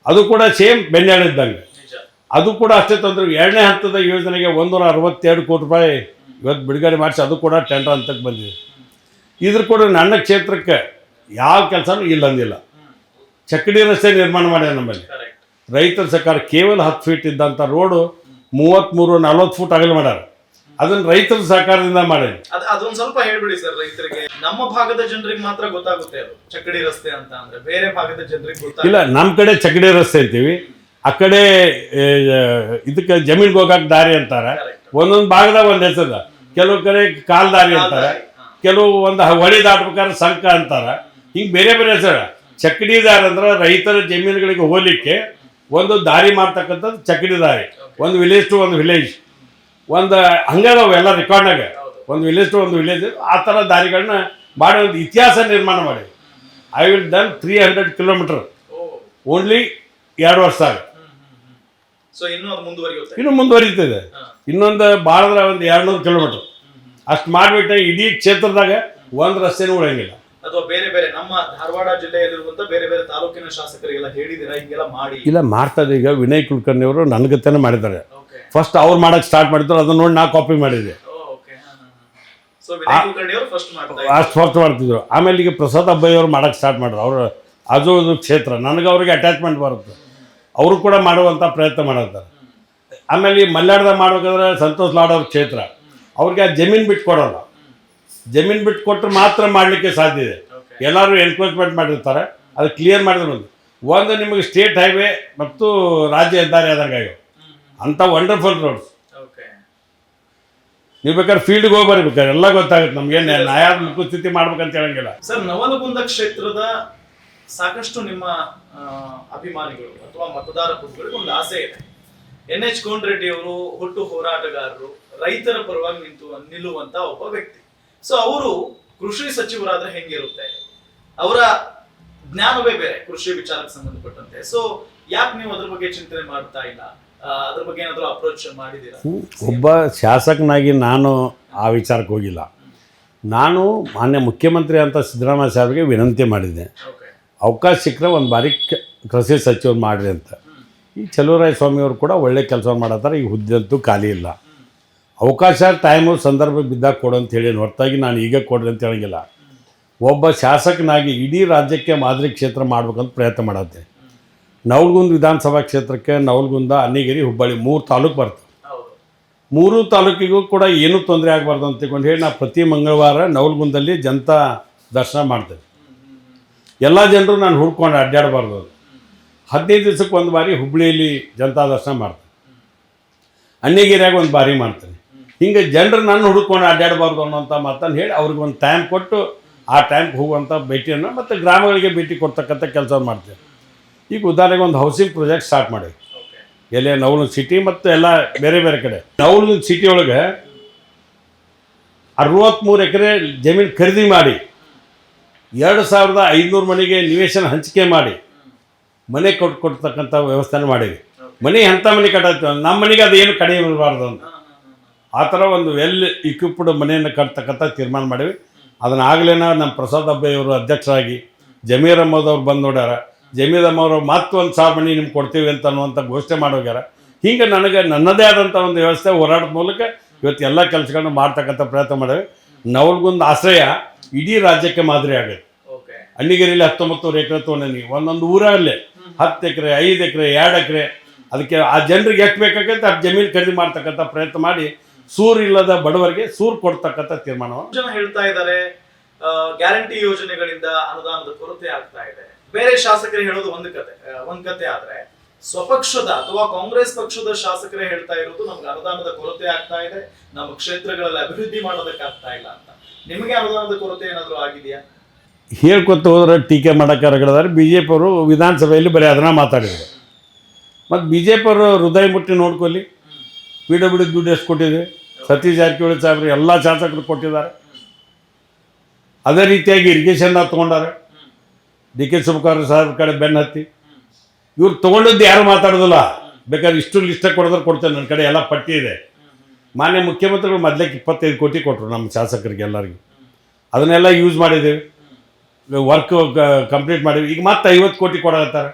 ಅದು ಕೂಡ ಸೇಮ್ ಬೆನ್ಯಾಳ ಇದ್ದಂಗೆ, ಅದು ಕೂಡ ಅಷ್ಟೇ ತೊಂದರೆ. 2ನೇ ಹಂತದ ಯೋಜನೆಗೆ 162 ಕೋಟಿ ರೂಪಾಯಿ ಇವತ್ತು ಬಿಡುಗಡೆ ಮಾಡಿಸಿ ಅದು ಕೂಡ ಟೆಂಡರ್ ಹಂತಕ್ಕೆ ಬಂದಿದೆ. ಇದ್ರ ಕೂಡ ನನ್ನ ಕ್ಷೇತ್ರಕ್ಕೆ ಯಾವ ಕೆಲಸನೂ ಇಲ್ಲಂದಿಲ್ಲ. ಚಕ್ಕಡಿ ರಸ್ತೆ ನಿರ್ಮಾಣ ಮಾಡ್ಯಾರ ನಮ್ಮಲ್ಲಿ. ರೈತರ ಸರ್ಕಾರ ಕೇವಲ 10 ಫೀಟ್ ಇದ್ದಂಥ ರೋಡು 33-40 ಫೂಟ್ ಅಗಲ ಮಾಡ್ಯಾರ. ಅದನ್ನು ರೈತರ ಸಹಕಾರದಿಂದ ಮಾಡೇನಿ. ಅದೊಂದು ಸ್ವಲ್ಪ ಹೇಳ್ಬಿಡಿ ಸರ್ ರೈತರಿಗೆ. ನಮ್ಮ ಭಾಗದ ಜನರಿಗೆ ಮಾತ್ರ ಗೊತ್ತಾಗುತ್ತೆ ಅದು ಚಕ್ಕಡಿ ರಸ್ತೆ ಅಂತ, ಅಂದ್ರೆ ಬೇರೆ ಭಾಗದ ಜನರಿಗೆ ಗೊತ್ತಾಗ ಇಲ್ಲ. ನಮ್ಮ ಕಡೆ ಚಕ್ಕಡಿ ರಸ್ತೆ ಅಂತೀವಿ, ಆ ಕಡೆ ಇದಕ್ಕೆ ಜಮೀನ್ಗೆ ಹೋಗಕ್ಕೆ ದಾರಿ ಅಂತಾರೆ. ಒಂದೊಂದು ಭಾಗದಾಗ ಒಂದು ಹೆಸರು. ಕೆಲವು ಕಡೆ ಕಾಲ್ ದಾರಿ ಅಂತಾರೆ, ಕೆಲವು ಒಂದು ಹೊಳಿ ದಾಟ್ಬೇಕಾದ್ರೆ ಸಂಕ ಅಂತಾರೆ. ಹಿಂಗೆ ಬೇರೆ ಬೇರೆ ಹೆಸರು. ಚಕ್ಕಡಿ ದಾರಿ ಅಂದ್ರೆ ರೈತರ ಜಮೀನುಗಳಿಗೆ ಹೋಗ್ಲಿಕ್ಕೆ ಒಂದು ದಾರಿ ಮಾಡ್ತಕ್ಕಂಥದ್ದು ಚಕ್ಕಡಿ ದಾರಿ. ಒಂದು ವಿಲೇಜ್ ಟು ಒಂದು ವಿಲೇಜ್, ಒಂದು ಹಂಗದಾವು ಎಲ್ಲ ರೆಕಾರ್ಡ್ನಾಗ. ಒಂದು ವಿಲೇಜ್ ಟು ಒಂದು ವಿಲೇಜ್, ಆ ಥರ ದಾರಿಗಳನ್ನ ಮಾಡಿ ಒಂದು ಇತಿಹಾಸ ನಿರ್ಮಾಣ ಮಾಡಿ. I will done 300 kilometre only 2 ವರ್ಷ ಆಗ. ಇನ್ನು ಮುಂದುವರಿತದೆ. ಇನ್ನೊಂದು ಭಾಳದ್ರೆ ಒಂದು 200 ಕಿಲೋಮೀಟರ್ ಅಷ್ಟು ಮಾಡಿಬಿಟ್ಟೆ ಇಡೀ ಕ್ಷೇತ್ರದಾಗ ಒಂದು ರಸ್ತೆನೂ ಉಳಿಯಂಗಿಲ್ಲ. ಅಥವಾ ಬೇರೆ ಬೇರೆ ನಮ್ಮ ಧಾರವಾಡ ಜಿಲ್ಲೆಯಲ್ಲಿರುವಂತ ಬೇರೆ ಬೇರೆ ತಾಲೂಕಿನ ಶಾಸಕರಿಗೆಲ್ಲ ಹೇಳಿದಿರಾ ಹಿಂಗೆಲ್ಲ ಮಾಡಿ? ಇಲ್ಲ, ಮಾಡ್ತಾರೆ. ಈಗ ವಿನಯ್ ಕುಲಕರ್ಣಿ ಅವರು ನನಗತ್ತೇನೆ ಮಾಡಿದ್ದಾರೆ. ಫಸ್ಟ್ ಅವ್ರು ಮಾಡಕ್ಕೆ ಸ್ಟಾರ್ಟ್ ಮಾಡಿದ್ರು, ಅದನ್ನ ನೋಡಿ ನಾ ಕಾಪಿ ಮಾಡಿದ್ದೆ. ಫಸ್ಟ್ ಮಾಡ್ತಿದ್ರು. ಆಮೇಲೆ ಈಗ ಪ್ರಸಾದ್ ಅಬ್ಬಯ್ಯ ಅವರು ಮಾಡಕ್ಕೆ ಸ್ಟಾರ್ಟ್ ಮಾಡಿದ್ರು. ಅವರು ಅದು ಕ್ಷೇತ್ರ ನನಗೆ ಅವ್ರಿಗೆ ಅಟ್ಯಾಚ್ಮೆಂಟ್ ಬರುತ್ತೆ. ಅವರು ಕೂಡ ಮಾಡುವಂಥ ಪ್ರಯತ್ನ ಮಾಡತ್ತಾರೆ. ಆಮೇಲೆ ಈ ಮಲ್ನಾಡ್ದಾಗ ಮಾಡ್ಬೇಕಾದ್ರೆ ಸಂತೋಷ್ ಲಾಡ್ ಅವ್ರ ಕ್ಷೇತ್ರ, ಅವ್ರಿಗೆ ಆ ಜಮೀನು ಬಿಟ್ಟು ಕೊಡೋಲ್ಲ. ಜಮೀನು ಬಿಟ್ಟು ಕೊಟ್ಟರೆ ಮಾತ್ರ ಮಾಡಲಿಕ್ಕೆ ಸಾಧ್ಯ ಇದೆ. ಎಲ್ಲರೂ ಎನ್ಕ್ರೋಚ್ಮೆಂಟ್ ಮಾಡಿರ್ತಾರೆ, ಅದು ಕ್ಲಿಯರ್ ಮಾಡಿದ್ರೆ ಒಂದು ನಿಮಗೆ ಸ್ಟೇಟ್ ಹೈವೇ ಮತ್ತು ರಾಜ್ಯ ಹೆದ್ದಾರಿ ಆದಂಗೆ ಆಗ್ಯಾವ. ಅಂಥ ವಂಡರ್ಫುಲ್ ರೋಡ್ಸ್. ನೀವು ಬೇಕಾದ್ರೆ ಫೀಲ್ಡ್ಗೆ ಹೋಗಿ ಬರ್ಬೇಕಾದ್ರೆ ಎಲ್ಲ ಗೊತ್ತಾಗುತ್ತೆ ನಮ್ಗೆ. ನ್ಯಾಯ ಮುಖಸ್ಥಿತಿ ಮಾಡ್ಬೇಕಂತ ಹೇಳಂಗಿಲ್ಲ. ಸರ್, ನವಲಗುಂದ ಕ್ಷೇತ್ರದ ಸಾಕಷ್ಟು ನಿಮ್ಮ ಅಭಿಮಾನಿಗಳು ಅಥವಾ ಮತದಾರ ಪ್ರಭುಗಳಿಗೆ ಒಂದು ಆಸೆ ಇದೆ, NH ಕೋನರೆಡ್ಡಿ ಅವರು ಹುಟ್ಟು ಹೋರಾಟಗಾರರು, ರೈತರ ಪರವಾಗಿ ನಿಲ್ಲುವಂತ ಒಬ್ಬ ವ್ಯಕ್ತಿ. ಸೊ ಅವರು ಕೃಷಿ ಸಚಿವರಾದ್ರೆ ಹೆಂಗಿರುತ್ತೆ, ಅವರ ಜ್ಞಾನವೇ ಬೇರೆ ಕೃಷಿ ವಿಚಾರಕ್ಕೆ ಸಂಬಂಧಪಟ್ಟಂತೆ. ಸೊ ಯಾಕೆ ನೀವು ಅದ್ರ ಬಗ್ಗೆ ಚಿಂತನೆ ಮಾಡ್ತಾ ಇಲ್ಲ, ಅದ್ರ ಬಗ್ಗೆ ಏನಾದ್ರು ಅಪ್ರೋಚ್ ಮಾಡಿದ್ದೀರಾ? ಒಬ್ಬ ಶಾಸಕನಾಗಿ ನಾನು ಆ ವಿಚಾರಕ್ಕೆ ಹೋಗಿಲ್ಲ. ನಾನು ಮಾನ್ಯ ಮುಖ್ಯಮಂತ್ರಿ ಅಂತ ಸಿದ್ದರಾಮಯ್ಯ ಸಾಹೇಬ್ರಿಗೆ ವಿನಂತಿ ಮಾಡಿದ್ದೆ, ಅವಕಾಶ ಸಿಕ್ಕರೆ ಒಂದು ಬಾರಿ ಕೃಷಿ ಸಚಿವರು ಮಾಡಿರಿ ಅಂತ. ಈ ಚಲುವರಾಯ ಸ್ವಾಮಿಯವರು ಕೂಡ ಒಳ್ಳೆ ಕೆಲಸ ಮಾಡತ್ತಾರೆ. ಈಗ ಹುದ್ದೆ ಅಂತೂ ಖಾಲಿ ಇಲ್ಲ. ಅವಕಾಶ ಟೈಮು ಸಂದರ್ಭ ಬಿದ್ದಾಗ ಕೊಡು ಅಂತ ಹೇಳಿ ಹೊರತಾಗಿ ನಾನು ಈಗ ಕೊಡ್ರಿ ಅಂತ ಹೇಳಂಗಿಲ್ಲ. ಒಬ್ಬ ಶಾಸಕನಾಗಿ ಇಡೀ ರಾಜ್ಯಕ್ಕೆ ಮಾದರಿ ಕ್ಷೇತ್ರ ಮಾಡ್ಬೇಕಂತ ಪ್ರಯತ್ನ ಮಾಡತ್ತೆ. ನವಲಗುಂದ ವಿಧಾನಸಭಾ ಕ್ಷೇತ್ರಕ್ಕೆ ನವಲಗುಂದ, ಅನ್ನಿಗೇರಿ, ಹುಬ್ಬಳ್ಳಿ 3 ತಾಲೂಕು ಬರ್ತವೆ. 3 ತಾಲೂಕಿಗೂ ಕೂಡ ಏನೂ ತೊಂದರೆ ಆಗಬಾರ್ದು ಅಂತ ತಿಳ್ಕೊಂಡು ಹೇಳಿ ನಾನು ಪ್ರತಿ ಮಂಗಳವಾರ ನವಲಗುಂದಲ್ಲಿ ಜನತಾ ದರ್ಶನ ಮಾಡ್ತೇನೆ. ಎಲ್ಲ ಜನರು ನಾನು ಹುಡ್ಕೊಂಡು ಅಡ್ಡಾಡಬಾರ್ದು. 15 ದಿವಸಕ್ಕೆ ಒಂದು ಬಾರಿ ಹುಬ್ಬಳ್ಳಿಯಲ್ಲಿ ಜನತಾ ದರ್ಶನ ಮಾಡ್ತೇನೆ, ಅನ್ನಿಗೇರಿಯಾಗ ಒಂದು ಬಾರಿ ಮಾಡ್ತೇನೆ. ಹಿಂಗೆ ಜನರು ನಾನು ಹುಡ್ಕೊಂಡು ಅಡ್ಡಾಡಬಾರ್ದು ಅನ್ನೋಂಥ ಮಾತನ್ನು ಹೇಳಿ ಅವ್ರಿಗೆ ಒಂದು ಟೈಮ್ ಕೊಟ್ಟು ಆ ಟೈಮ್ಗೆ ಹೋಗುವಂಥ ಭೇಟಿಯನ್ನು ಮತ್ತು ಗ್ರಾಮಗಳಿಗೆ ಭೇಟಿ ಕೊಡ್ತಕ್ಕಂಥ ಕೆಲಸ ಮಾಡ್ತೇವೆ. ಈಗ ಉದಾಹರಣೆಗೆ ಒಂದು ಹೌಸಿಂಗ್ ಪ್ರಾಜೆಕ್ಟ್ ಸ್ಟಾರ್ಟ್ ಮಾಡಿ ಎಲ್ಲೇ ನವಲಗುಂದ ಸಿಟಿ ಮತ್ತು ಎಲ್ಲ ಬೇರೆ ಬೇರೆ ಕಡೆ. ನವಲಗುಂದ ಸಿಟಿ ಒಳಗೆ 63 ಎಕರೆ ಜಮೀನು ಖರೀದಿ ಮಾಡಿ 2500 ಮನೆಗೆ ನಿವೇಶನ ಹಂಚಿಕೆ ಮಾಡಿ ಮನೆ ಕೊಡ್ತಕ್ಕಂಥ ವ್ಯವಸ್ಥೆನ ಮಾಡೀವಿ. ಮನೆ ಎಂಥ ಮನೆ ಕಟ್ಟತ್ತೀವಿ, ನಮ್ಮ ಮನೆಗೆ ಅದು ಏನು ಕಡಿಮೆ ಇರಬಾರ್ದು ಅಂತ ಆ ಥರ ಒಂದು ವೆಲ್ ಇಕ್ವಿಪ್ಡ್ ಮನೆಯನ್ನು ಕಟ್ತಕ್ಕಂಥ ತೀರ್ಮಾನ ಮಾಡೀವಿ. ಅದನ್ನಾಗಲೇ ನಮ್ಮ ಪ್ರಸಾದ್ ಅಬ್ಬಯ್ಯವರು ಅಧ್ಯಕ್ಷರಾಗಿ ಜಮೀರ್ ಅಹ್ಮದ್ ಅವ್ರು ಬಂದು ನೋಡ್ಯಾರ. ಜಮೀರ್ ಅಹ್ಮದ್ ಅವರು ಮತ್ತೆ 1000 ಮನೆ ನಿಮ್ಗೆ ಕೊಡ್ತೀವಿ ಅಂತ ಅನ್ನುವಂಥ ಘೋಷಣೆ ಮಾಡೋಗ್ಯಾರ. ಹೀಗೆ ನನಗೆ ನನ್ನದೇ ಆದಂಥ ಒಂದು ವ್ಯವಸ್ಥೆ ಹೋರಾಟದ ಮೂಲಕ ಇವತ್ತು ಎಲ್ಲ ಕೆಲಸಗಳನ್ನ ಮಾಡ್ತಕ್ಕಂಥ ಪ್ರಯತ್ನ ಮಾಡೇವೆ. ನವಲಗುಂದ ಆಶ್ರಯ ಇಡೀ ರಾಜ್ಯಕ್ಕೆ ಮಾದರಿ ಆಗುತ್ತೆ. ಅನ್ನಿಗೇರಿಯಲ್ಲಿ 19 ಎಕರೆ ತೊಗೊಂಡು ಒಂದೊಂದು ಊರಲ್ಲೇ 10 ಎಕರೆ, 5 ಎಕರೆ, 2 ಎಕರೆ ಅದಕ್ಕೆ ಆ ಜನರಿಗೆ ಎಷ್ಟು ಬೇಕಾಗತ್ತೆ ಅಷ್ಟು ಜಮೀನು ಖರೀದಿ ಮಾಡ್ತಕ್ಕಂಥ ಪ್ರಯತ್ನ ಮಾಡಿ ಸೂರು ಇಲ್ಲದ ಬಡವರಿಗೆ ಸೂರು ಕೊಡ್ತಕ್ಕಂಥ ತೀರ್ಮಾನವನ್ನು ಜನ ಹೇಳ್ತಾ ಇದ್ದಾರೆ. ಗ್ಯಾರಂಟಿ ಯೋಜನೆಗಳಿಂದ ಅನುದಾನದ ಕೊರತೆ ಆಗ್ತಾ ಇದೆ. ಬೇರೆ ಶಾಸಕರು ಹೇಳೋದು ಒಂದ್ ಕತೆ ಆದ್ರೆ ಸ್ವಪಕ್ಷದ ಅಥವಾ ಕಾಂಗ್ರೆಸ್ ಪಕ್ಷದ ಶಾಸಕರೇ ಹೇಳ್ತಾ ಇರೋದು ನಮ್ಗೆ ಅನುದಾನದ ಕೊರತೆ ಆಗ್ತಾ ಇದೆ, ನಮ್ಮ ಕ್ಷೇತ್ರಗಳಲ್ಲಿ ಅಭಿವೃದ್ಧಿ ಮಾಡೋದಕ್ಕಾಗ್ತಾ ಇಲ್ಲ ಅಂತ. ನಿಮಗೆ ಅನುದಾನದ ಕೊರತೆ ಏನಾದ್ರು ಆಗಿದೆಯಾ? ಹೇಳ್ಕೊತ ಹೋದ್ರೆ ಟೀಕೆ ಮಾಡೋಕ್ಕೆ ಹೊರಗಡೆ BJP ಅವರು ವಿಧಾನಸಭೆಯಲ್ಲಿ ಬರೀ ಅದನ್ನ ಮಾತಾಡಿದರು. ಮತ್ತು BJP ಅವರು ಹೃದಯ ಮುಟ್ಟಿ ನೋಡ್ಕೊಳ್ಳಿ, PWD ದುಡ್ಡು ಎಷ್ಟು ಕೊಟ್ಟಿದೆ, ಸತೀಶ್ ಜಾರಕಿಹೊಳಿ ಸಾಹೇಬ್ರು ಎಲ್ಲ ಶಾಸಕರು ಕೊಟ್ಟಿದ್ದಾರೆ. ಅದೇ ರೀತಿಯಾಗಿ ಇರಿಗೇಷನ್ನ ತೊಗೊಂಡಾರೆ. DK ಶಿವಕುಮಾರ್ ಸಾಹೇಬ್ರ ಕಡೆ ಬೆನ್ನು ಹತ್ತಿ ಇವ್ರು ತೊಗೊಂಡಿದ್ದು ಯಾರು ಮಾತಾಡೋದಿಲ್ಲ. ಬೇಕಾದ್ರೆ ಇಷ್ಟು ಲಿಸ್ಟ ಕೊಡಿದ್ರೆ ಕೊಡ್ತೇನೆ, ನನ್ನ ಕಡೆ ಎಲ್ಲ ಪಟ್ಟಿ ಇದೆ. ಮಾನ್ಯ ಮುಖ್ಯಮಂತ್ರಿಗಳು ಮೊದಲಕ್ಕೆ 25 ಕೋಟಿ ಕೊಟ್ಟರು ನಮ್ಮ ಶಾಸಕರಿಗೆ ಎಲ್ಲರಿಗೂ. ಅದನ್ನೆಲ್ಲ ಯೂಸ್ ಮಾಡಿದ್ದೀವಿ, ವರ್ಕ್ ಕಂಪ್ಲೀಟ್ ಮಾಡಿವಿ. ಈಗ ಮತ್ತೆ 50 ಕೋಟಿ ಕೊಡಕತ್ತಾರೆ.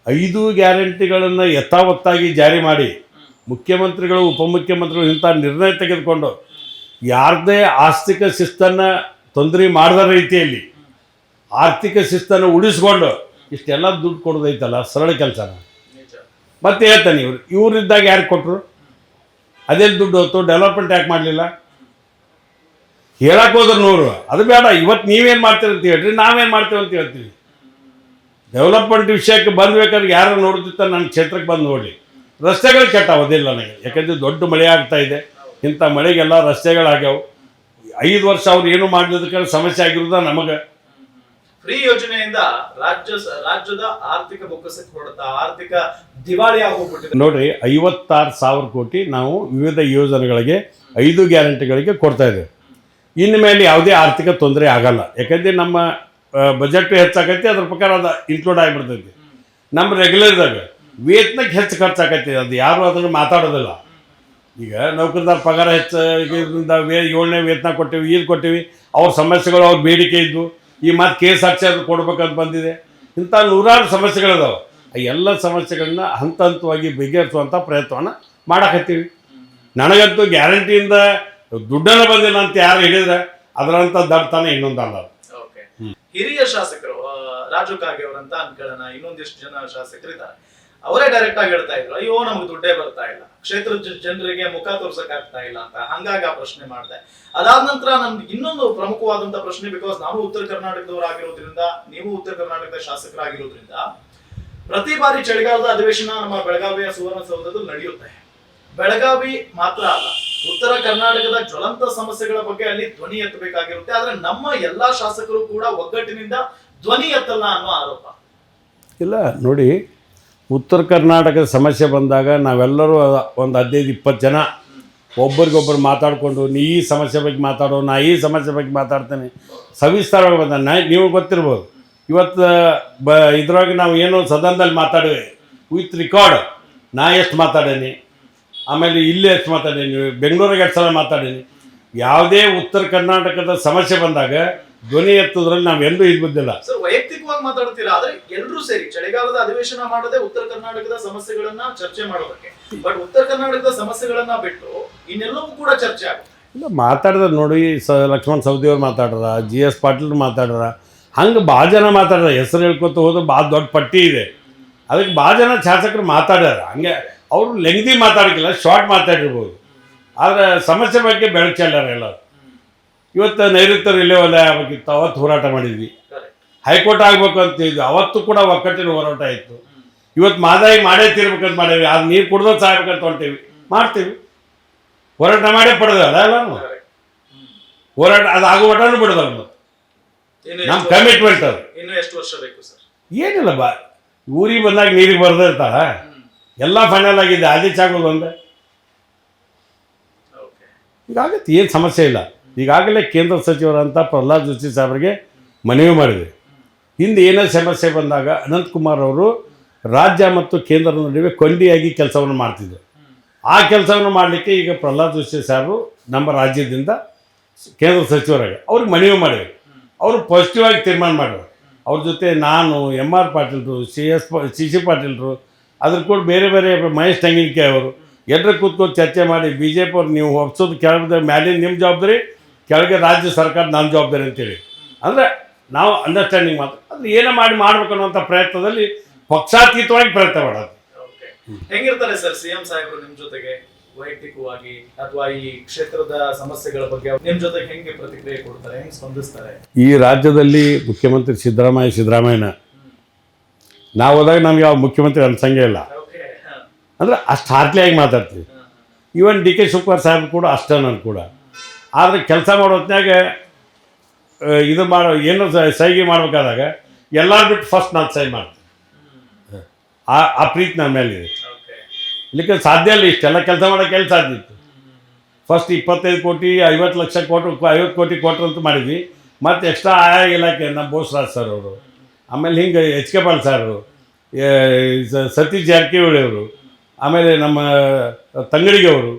5 ಗ್ಯಾರಂಟಿಗಳನ್ನು ಯಥಾವತ್ತಾಗಿ ಜಾರಿ ಮಾಡಿ ಮುಖ್ಯಮಂತ್ರಿಗಳು, ಉಪಮುಖ್ಯಮಂತ್ರಿಗಳು ಇಂಥ ನಿರ್ಣಯ ತೆಗೆದುಕೊಂಡು ಯಾರದೇ ಆರ್ಥಿಕ ಶಿಸ್ತನ್ನು ತೊಂದರೆ ಮಾಡದ ರೀತಿಯಲ್ಲಿ ಆರ್ಥಿಕ ಶಿಸ್ತನ್ನು ಉಳಿಸ್ಕೊಂಡು ಇಷ್ಟೆಲ್ಲ ದುಡ್ಡು ಕೊಡೋದೈತಲ್ಲ, ಸರಳ ಕೆಲಸನ. ಮತ್ತೆ ಹೇಳ್ತಾನೆ ಇವರಿದ್ದಾಗ ಯಾರು ಕೊಟ್ಟರು, ಅದೇ ದುಡ್ಡು ಹೊತ್ತು ಡೆವಲಪ್ಮೆಂಟ್ ಯಾಕೆ ಮಾಡಲಿಲ್ಲ? ಹೇಳಕ್ಕೆ ಹೋದ್ರೆ 100, ಅದು ಬೇಡ. ಇವತ್ತು ನೀವೇನು ಮಾಡ್ತೀರಿ ಅಂತ ಹೇಳ್ರಿ, ನಾವೇನು ಮಾಡ್ತೀವಿ ಅಂತ ಹೇಳ್ತೀವಿ. ಡೆವಲಪ್ಮೆಂಟ್ ವಿಷಯಕ್ಕೆ ಬಂದ್ಬೇಕಾದ್ರೆ ಯಾರು ನೋಡ್ತಿತ್ತ ನನ್ನ ಕ್ಷೇತ್ರಕ್ಕೆ ಬಂದು ನೋಡಿ. ರಸ್ತೆಗಳು ಕೆಟ್ಟಾವದಿಲ್ಲ ನನಗೆ, ಯಾಕಂದರೆ ದೊಡ್ಡ ಮಳೆ ಆಗ್ತಾ ಇದೆ. ಇಂಥ ಮಳೆಗೆಲ್ಲ ರಸ್ತೆಗಳಾಗ್ಯಾವ. 5 ವರ್ಷ ಅವ್ರು ಏನು ಮಾಡಿದ್ದಕ್ಕೆ ಸಮಸ್ಯೆ ಆಗಿರೋದ ನಮಗೆ. ಫ್ರೀ ಯೋಜನೆಯಿಂದ ರಾಜ್ಯದ ಆರ್ಥಿಕ ಬೊಕ್ಕಸಕ್ಕೆ ಹೊಡೆತ, ಆರ್ಥಿಕ ದಿವಾಳಿ ಆಗೋಗ್ಬಿಟ್ಟಿದೆ. ನೋಡ್ರಿ, 56,000 ಕೋಟಿ ನಾವು ವಿವಿಧ ಯೋಜನೆಗಳಿಗೆ 5 ಗ್ಯಾರಂಟಿಗಳಿಗೆ ಕೊಡ್ತಾ ಇದ್ದೇವೆ. ಇನ್ನು ಮೇಲೆ ಯಾವುದೇ ಆರ್ಥಿಕ ತೊಂದರೆ ಆಗಲ್ಲ. ಯಾಕಂದರೆ ನಮ್ಮ ಬಜೆಟ್ ಹೆಚ್ಚಾಗೈತಿ, ಅದ್ರ ಪ್ರಕಾರ ಅದು ಇನ್ಕ್ಲೂಡ್ ಆಗಿಬಿಡ್ತೈತಿ. ನಮ್ಮ ರೆಗ್ಯುಲರ್ದಾಗ ವೇತನಕ್ಕೆ ಹೆಚ್ಚು ಖರ್ಚಾಗೈತಿ, ಅದು ಯಾರು ಅದನ್ನು ಮಾತಾಡೋದಿಲ್ಲ. ಈಗ ನೌಕರದಾರ ಪಗಾರ ಹೆಚ್ಚಾಗಿದ್ದರಿಂದ 7ನೇ ವೇತನ ಕೊಟ್ಟಿವಿ, ಇದು ಕೊಟ್ಟಿವಿ. ಅವ್ರ ಸಮಸ್ಯೆಗಳು, ಅವ್ರ ಬೇಡಿಕೆ ಇದ್ದು ಈ ಮತ್ತು ಕೇಸ್ ಹಾಕ್ಸಿ ಕೊಡ್ಬೇಕಂತ ಬಂದಿದೆ. ಇಂಥ 100 ಸಮಸ್ಯೆಗಳಿದಾವೆ. ಎಲ್ಲ ಸಮಸ್ಯೆಗಳನ್ನ ಹಂತ ಹಂತವಾಗಿ ಬಗೆಹರಿಸುವಂಥ ಪ್ರಯತ್ನವನ್ನು ಮಾಡಕತ್ತೀವಿ. ನನಗಂತೂ ಗ್ಯಾರಂಟಿಯಿಂದ ದುಡ್ಡನ್ನು ಬಂದಿಲ್ಲ ಅಂತ ಯಾರು ಹೇಳಿದ್ರೆ ಅದರಂಥ ದಡ್ತನ ಇನ್ನೊಂದಲ್ಲ. ಹಿರಿಯ ಶಾಸಕರು ರಾಜು ಕಾಗೆ ಅವರಂತ ಅನ್ಕೊಳ್ಳೋಣ, ಇನ್ನೊಂದಿಷ್ಟು ಜನ ಶಾಸಕರಿದ್ದಾರೆ, ಅವರೇ ಡೈರೆಕ್ಟ್ ಆಗಿ ಹೇಳ್ತಾ ಇದ್ರು, ಅಯ್ಯೋ ನಮ್ಗೆ ದುಡ್ಡೇ ಬರ್ತಾ ಇಲ್ಲ, ಕ್ಷೇತ್ರದ ಜನರಿಗೆ ಮುಖ ತೋರ್ಸಕ್ ಆಗ್ತಾ ಇಲ್ಲ ಅಂತ. ಹಂಗಾಗಿ ಆ ಪ್ರಶ್ನೆ ಮಾಡಿದೆ. ಅದಾದ ನಂತರ ನಮ್ಗೆ ಇನ್ನೊಂದು ಪ್ರಮುಖವಾದಂತ ಪ್ರಶ್ನೆ, ಬಿಕಾಸ್ ನಾನು ಉತ್ತರ ಕರ್ನಾಟಕದವರಾಗಿರೋದ್ರಿಂದ, ನೀವು ಉತ್ತರ ಕರ್ನಾಟಕದ ಶಾಸಕರಾಗಿರೋದ್ರಿಂದ, ಪ್ರತಿ ಬಾರಿ ಚಳಿಗಾಲದ ಅಧಿವೇಶನ ನಮ್ಮ ಬೆಳಗಾವಿಯ ಸುವರ್ಣಸೌಧದಲ್ಲಿ ನಡೆಯುತ್ತೆ. ಬೆಳಗಾವಿ ಮಾತ್ರ ಅಲ್ಲ, ಉತ್ತರ ಕರ್ನಾಟಕದ ಜ್ವಲಂತ ಸಮಸ್ಯೆಗಳ ಬಗ್ಗೆ ಅಲ್ಲಿ ಧ್ವನಿ ಎತ್ತಬೇಕಾಗಿರುತ್ತೆ. ಆದ್ರೆ ನಮ್ಮ ಎಲ್ಲಾ ಶಾಸಕರು ಕೂಡ ಒಗ್ಗಟ್ಟಿನಿಂದ ಧ್ವನಿ ಎತ್ತಲ್ಲ ಅನ್ನೋ ಆರೋಪ. ಇಲ್ಲ ನೋಡಿ, ಉತ್ತರ ಕರ್ನಾಟಕದ ಸಮಸ್ಯೆ ಬಂದಾಗ ನಾವೆಲ್ಲರೂ ಒಂದು 15-20 ಜನ ಒಬ್ಬರಿಗೊಬ್ಬರು ಮಾತಾಡಿಕೊಂಡು ನೀ ಈ ಸಮಸ್ಯೆ ಬಗ್ಗೆ ಮಾತಾಡೋ, ನಾ ಈ ಸಮಸ್ಯೆ ಬಗ್ಗೆ ಮಾತಾಡ್ತೇನೆ, ಸವಿಸ್ತಾರವಾಗಿ ಬಂದ ನೀವು ಗೊತ್ತಿರ್ಬೋದು. ಇವತ್ತು ಇದ್ರೊಳಗೆ ನಾವು ಏನೋ ಸದನದಲ್ಲಿ ಮಾತಾಡಿವೆ ವಿತ್ ರೆಕಾರ್ಡ್, ನಾ ಎಷ್ಟು ಮಾತಾಡೀನಿ, ಆಮೇಲೆ ಇಲ್ಲಿ ಎಷ್ಟು ಮಾತಾಡೀನಿ, ಬೆಂಗಳೂರಿಗೆ ಎಷ್ಟು ಸಲ ಮಾತಾಡೀನಿ. ಯಾವುದೇ ಉತ್ತರ ಕರ್ನಾಟಕದ ಸಮಸ್ಯೆ ಬಂದಾಗ ಧ್ವನಿ ಎತ್ತುದ್ರಲ್ಲಿ ನಾವು ಎಂದೂ ಇದು ಬಿದ್ದಿಲ್ಲ. ಸರ್, ವೈಯಕ್ತಿಕವಾಗಿ ಮಾತಾಡ್ತೀರಾ, ಆದ್ರೆ ಎಲ್ಲರೂ ಸೇರಿ ಚಳಿಗಾಲದ ಅಧಿವೇಶನ ಮಾಡದೆ ಉತ್ತರ ಕರ್ನಾಟಕದ ಸಮಸ್ಯೆಗಳನ್ನ ಚರ್ಚೆ ಮಾಡೋದಕ್ಕೆ. ಬಟ್ ಉತ್ತರ ಕರ್ನಾಟಕದ ಸಮಸ್ಯೆಗಳನ್ನ ಬಿಟ್ಟು ಇನ್ನೆಲ್ಲವೂ ಕೂಡ ಚರ್ಚೆ ಆಗುತ್ತೆ. ಇಲ್ಲ, ಮಾತಾಡಿದ್ರೆ ನೋಡಿ, ಲಕ್ಷ್ಮಣ್ ಸವದಿಯವ್ರು ಮಾತಾಡ್ರ, GS ಪಾಟೀಲ್ ಮಾತಾಡ್ರ, ಹಂಗೆ ಭಾಳ ಜನ ಮಾತಾಡ್ರ. ಹೆಸರು ಹೇಳ್ಕೊತ ಹೋದ್ರೆ ಭಾಳ ದೊಡ್ಡ ಪಟ್ಟಿ ಇದೆ. ಅದಕ್ಕೆ ಭಾಳ ಜನ ಶಾಸಕರು ಮಾತಾಡ್ಯಾರ. ಹಂಗೆ ಅವರು ಲೆಂಗ್ದಿ ಮಾತಾಡೋಕ್ಕಿಲ್ಲ, ಶಾರ್ಟ್ ಮಾತಾಡಿರ್ಬೋದು. ಆದರೆ ಸಮಸ್ಯೆ ಬಗ್ಗೆ ಬೆಳಕು ಚೆಲ್ಲಾರ ಎಲ್ಲರೂ. ಇವತ್ತು ನೈಋತ್ಯ ರೈಲ್ವೆ ವಲಯ ಆಗಬೇಕಿತ್ತು, ಅವತ್ತು ಹೋರಾಟ ಮಾಡಿದ್ವಿ. ಹೈಕೋರ್ಟ್ ಆಗಬೇಕು ಅಂತಿದ್ವಿ, ಅವತ್ತು ಕೂಡ ಒಕ್ಕಟ್ಟಿನ ಹೋರಾಟ ಇತ್ತು. ಇವತ್ತು ಮಾದಾಯಿ ಮಾಡೇ ತೀರ್ಬೇಕಂತ ಮಾಡೇವಿ, ಅದು ನೀರು ಕುಡ್ದೋದು ಸಾಯ್ಬೇಕಂತ ಹೊಂಟೇವಿ, ಮಾಡ್ತೀವಿ. ಹೋರಾಟ ಮಾಡೇ ಪಡೆದಲ್ಲ ಎಲ್ಲ ಹೋರಾಟ, ಅದು ಆಗೋ ಮಟನೂ ಬಿಡೋದಲ್ಲ. ನಮ್ಮ ಕಮಿಟ್ಮೆಂಟ್ ಅದು. ಇನ್ನು ಎಷ್ಟು ವರ್ಷ ಬೇಕು ಸರ್? ಏನಿಲ್ಲ, ಊರಿಗೆ ಬಂದಾಗ ನೀರಿಗೆ ಬರ್ದೇ ಇರ್ತಾರ, ಎಲ್ಲ ಫೈನಲ್ ಆಗಿದೆ, ಆದೇಶಾಗೋದು ಒಂದೇ. ಹೀಗಾಗತ್ತೆ, ಏನು ಸಮಸ್ಯೆ ಇಲ್ಲ. ಈಗಾಗಲೇ ಕೇಂದ್ರ ಸಚಿವರಂತ ಪ್ರಹ್ಲಾದ್ ಜೋಶಿ ಸಾಹೇಬರಿಗೆ ಮನವಿ ಮಾಡಿದೆ. ಹಿಂದೆ ಏನೇ ಸಮಸ್ಯೆ ಬಂದಾಗ ಅನಂತಕುಮಾರ್ ಅವರು ರಾಜ್ಯ ಮತ್ತು ಕೇಂದ್ರದ ನಡುವೆ ಕೊಂಡಿಯಾಗಿ ಕೆಲಸವನ್ನು ಮಾಡ್ತಿದ್ದರು. ಆ ಕೆಲಸವನ್ನು ಮಾಡಲಿಕ್ಕೆ ಈಗ ಪ್ರಹ್ಲಾದ್ ಜೋಶಿ ಸಾಹೇಬರು ನಮ್ಮ ರಾಜ್ಯದಿಂದ ಕೇಂದ್ರ ಸಚಿವರಾಗಿ ಅವ್ರಿಗೆ ಮನವಿ ಮಾಡಿದ್ರು. ಅವರು ಪಾಸಿಟಿವ್ ಆಗಿ ತೀರ್ಮಾನ ಮಾಡಿದ್ರು. ಅವ್ರ ಜೊತೆ ನಾನು, MR ಪಾಟೀಲ್ರು, CC ಪಾಟೀಲ್ರು, ಅದ್ರ ಕೂಡ ಬೇರೆ ಬೇರೆ ಮಹೇಶ್ ತೆಂಗಿನಕಾಯಿ ಅವರು ಎಲ್ಲರೂ ಕೂತ್ಕೊಂಡು ಚರ್ಚೆ ಮಾಡಿ BJP ಅವ್ರು ನೀವು ಒಪ್ಸೋದು ಕೆಳಗೆ ಮ್ಯಾಲಿನ ನಿಮ್ಮ ಜವಾಬ್ದಾರಿ, ಕೆಳಗೆ ರಾಜ್ಯ ಸರ್ಕಾರ ನನ್ನ ಜವಾಬ್ದಾರಿ ಅಂತೇಳಿ. ಅಂದರೆ ನಾವು ಅಂಡರ್ಸ್ಟ್ಯಾಂಡಿಂಗ್ ಮಾತ್ರ ಅದು ಏನೋ ಮಾಡಬೇಕು ಅನ್ನೋಂಥ ಪ್ರಯತ್ನದಲ್ಲಿ ಪಕ್ಷಾತೀತವಾಗಿ ಪ್ರಯತ್ನ ಮಾಡೋದು. ಹೆಂಗಿರ್ತಾರೆ ಸರ್ CM ಸಾಹೇಬರು ನಿಮ್ಮ ಜೊತೆಗೆ ವೈಯಕ್ತಿಕವಾಗಿ, ಅಥವಾ ಈ ಕ್ಷೇತ್ರದ ಸಮಸ್ಯೆಗಳ ಬಗ್ಗೆ ನಿಮ್ಮ ಜೊತೆಗೆ ಹೆಂಗೆ ಪ್ರತಿಕ್ರಿಯೆ ಕೊಡ್ತಾರೆ, ಹೆಂಗೆ ಸ್ಪಂದಿಸ್ತಾರೆ? ಈ ರಾಜ್ಯದಲ್ಲಿ ಮುಖ್ಯಮಂತ್ರಿ ಸಿದ್ದರಾಮಯ್ಯನ ನಾವು ಹೋದಾಗ ನಮ್ಗೆ ಯಾವ ಮುಖ್ಯಮಂತ್ರಿ ಅನ್ಸಂಗೇ ಇಲ್ಲ. ಅಂದರೆ ಅಷ್ಟು ಹಾರ್ಟ್ಲಿಯಾಗಿ ಮಾತಾಡ್ತೀವಿ. ಈವನ್ DK ಶಿವಕುಮಾರ್ ಸಾಹೇಬ್ ಕೂಡ ಅಷ್ಟೇ, ನಾನು ಕೂಡ. ಆದರೆ ಕೆಲಸ ಮಾಡೋ ಹೊತ್ನಾಗ ಇದು ಏನೋ ಸೈಗೆ ಮಾಡಬೇಕಾದಾಗ ಎಲ್ಲರೂ ಬಿಟ್ಟು ಫಸ್ಟ್ ನಾನು ಸೈ ಮಾಡ್ತೀನಿ. ಆ ಪ್ರೀತಿ ನನ್ನ ಮೇಲೆ ಇದೆ. ಇಲ್ಲಿಕ್ಕೆ ಸಾಧ್ಯ ಇಲ್ಲ, ಇಷ್ಟೆಲ್ಲ ಕೆಲಸ ಮಾಡೋಕ್ಕೆ ಎಲ್ಲಿ ಸಾಧ್ಯ ಇತ್ತು? ಫಸ್ಟ್ 25 ಕೋಟಿ 50 ಲಕ್ಷ ಕೊಟ್ಟು 50 ಕೋಟಿ ಕೊಟ್ಟರು ಅಂತ ಮಾಡಿದ್ವಿ. ಮತ್ತು ಎಕ್ಸ್ಟ್ರಾ ಆಯಾ ಇಲಾಖೆ ನಮ್ಮ ಬೋಸರಾಜ್ ಸರ್ ಅವರು, ಆಮೇಲೆ ಹಿಂಗೆ HK ಪಾಲ್ ಸಾರು, ಸತೀಶ್ ಜಾರಕಿಹೊಳಿ ಅವರು, ಆಮೇಲೆ ನಮ್ಮ ತಂಗಡಿಗೆ ಅವರು,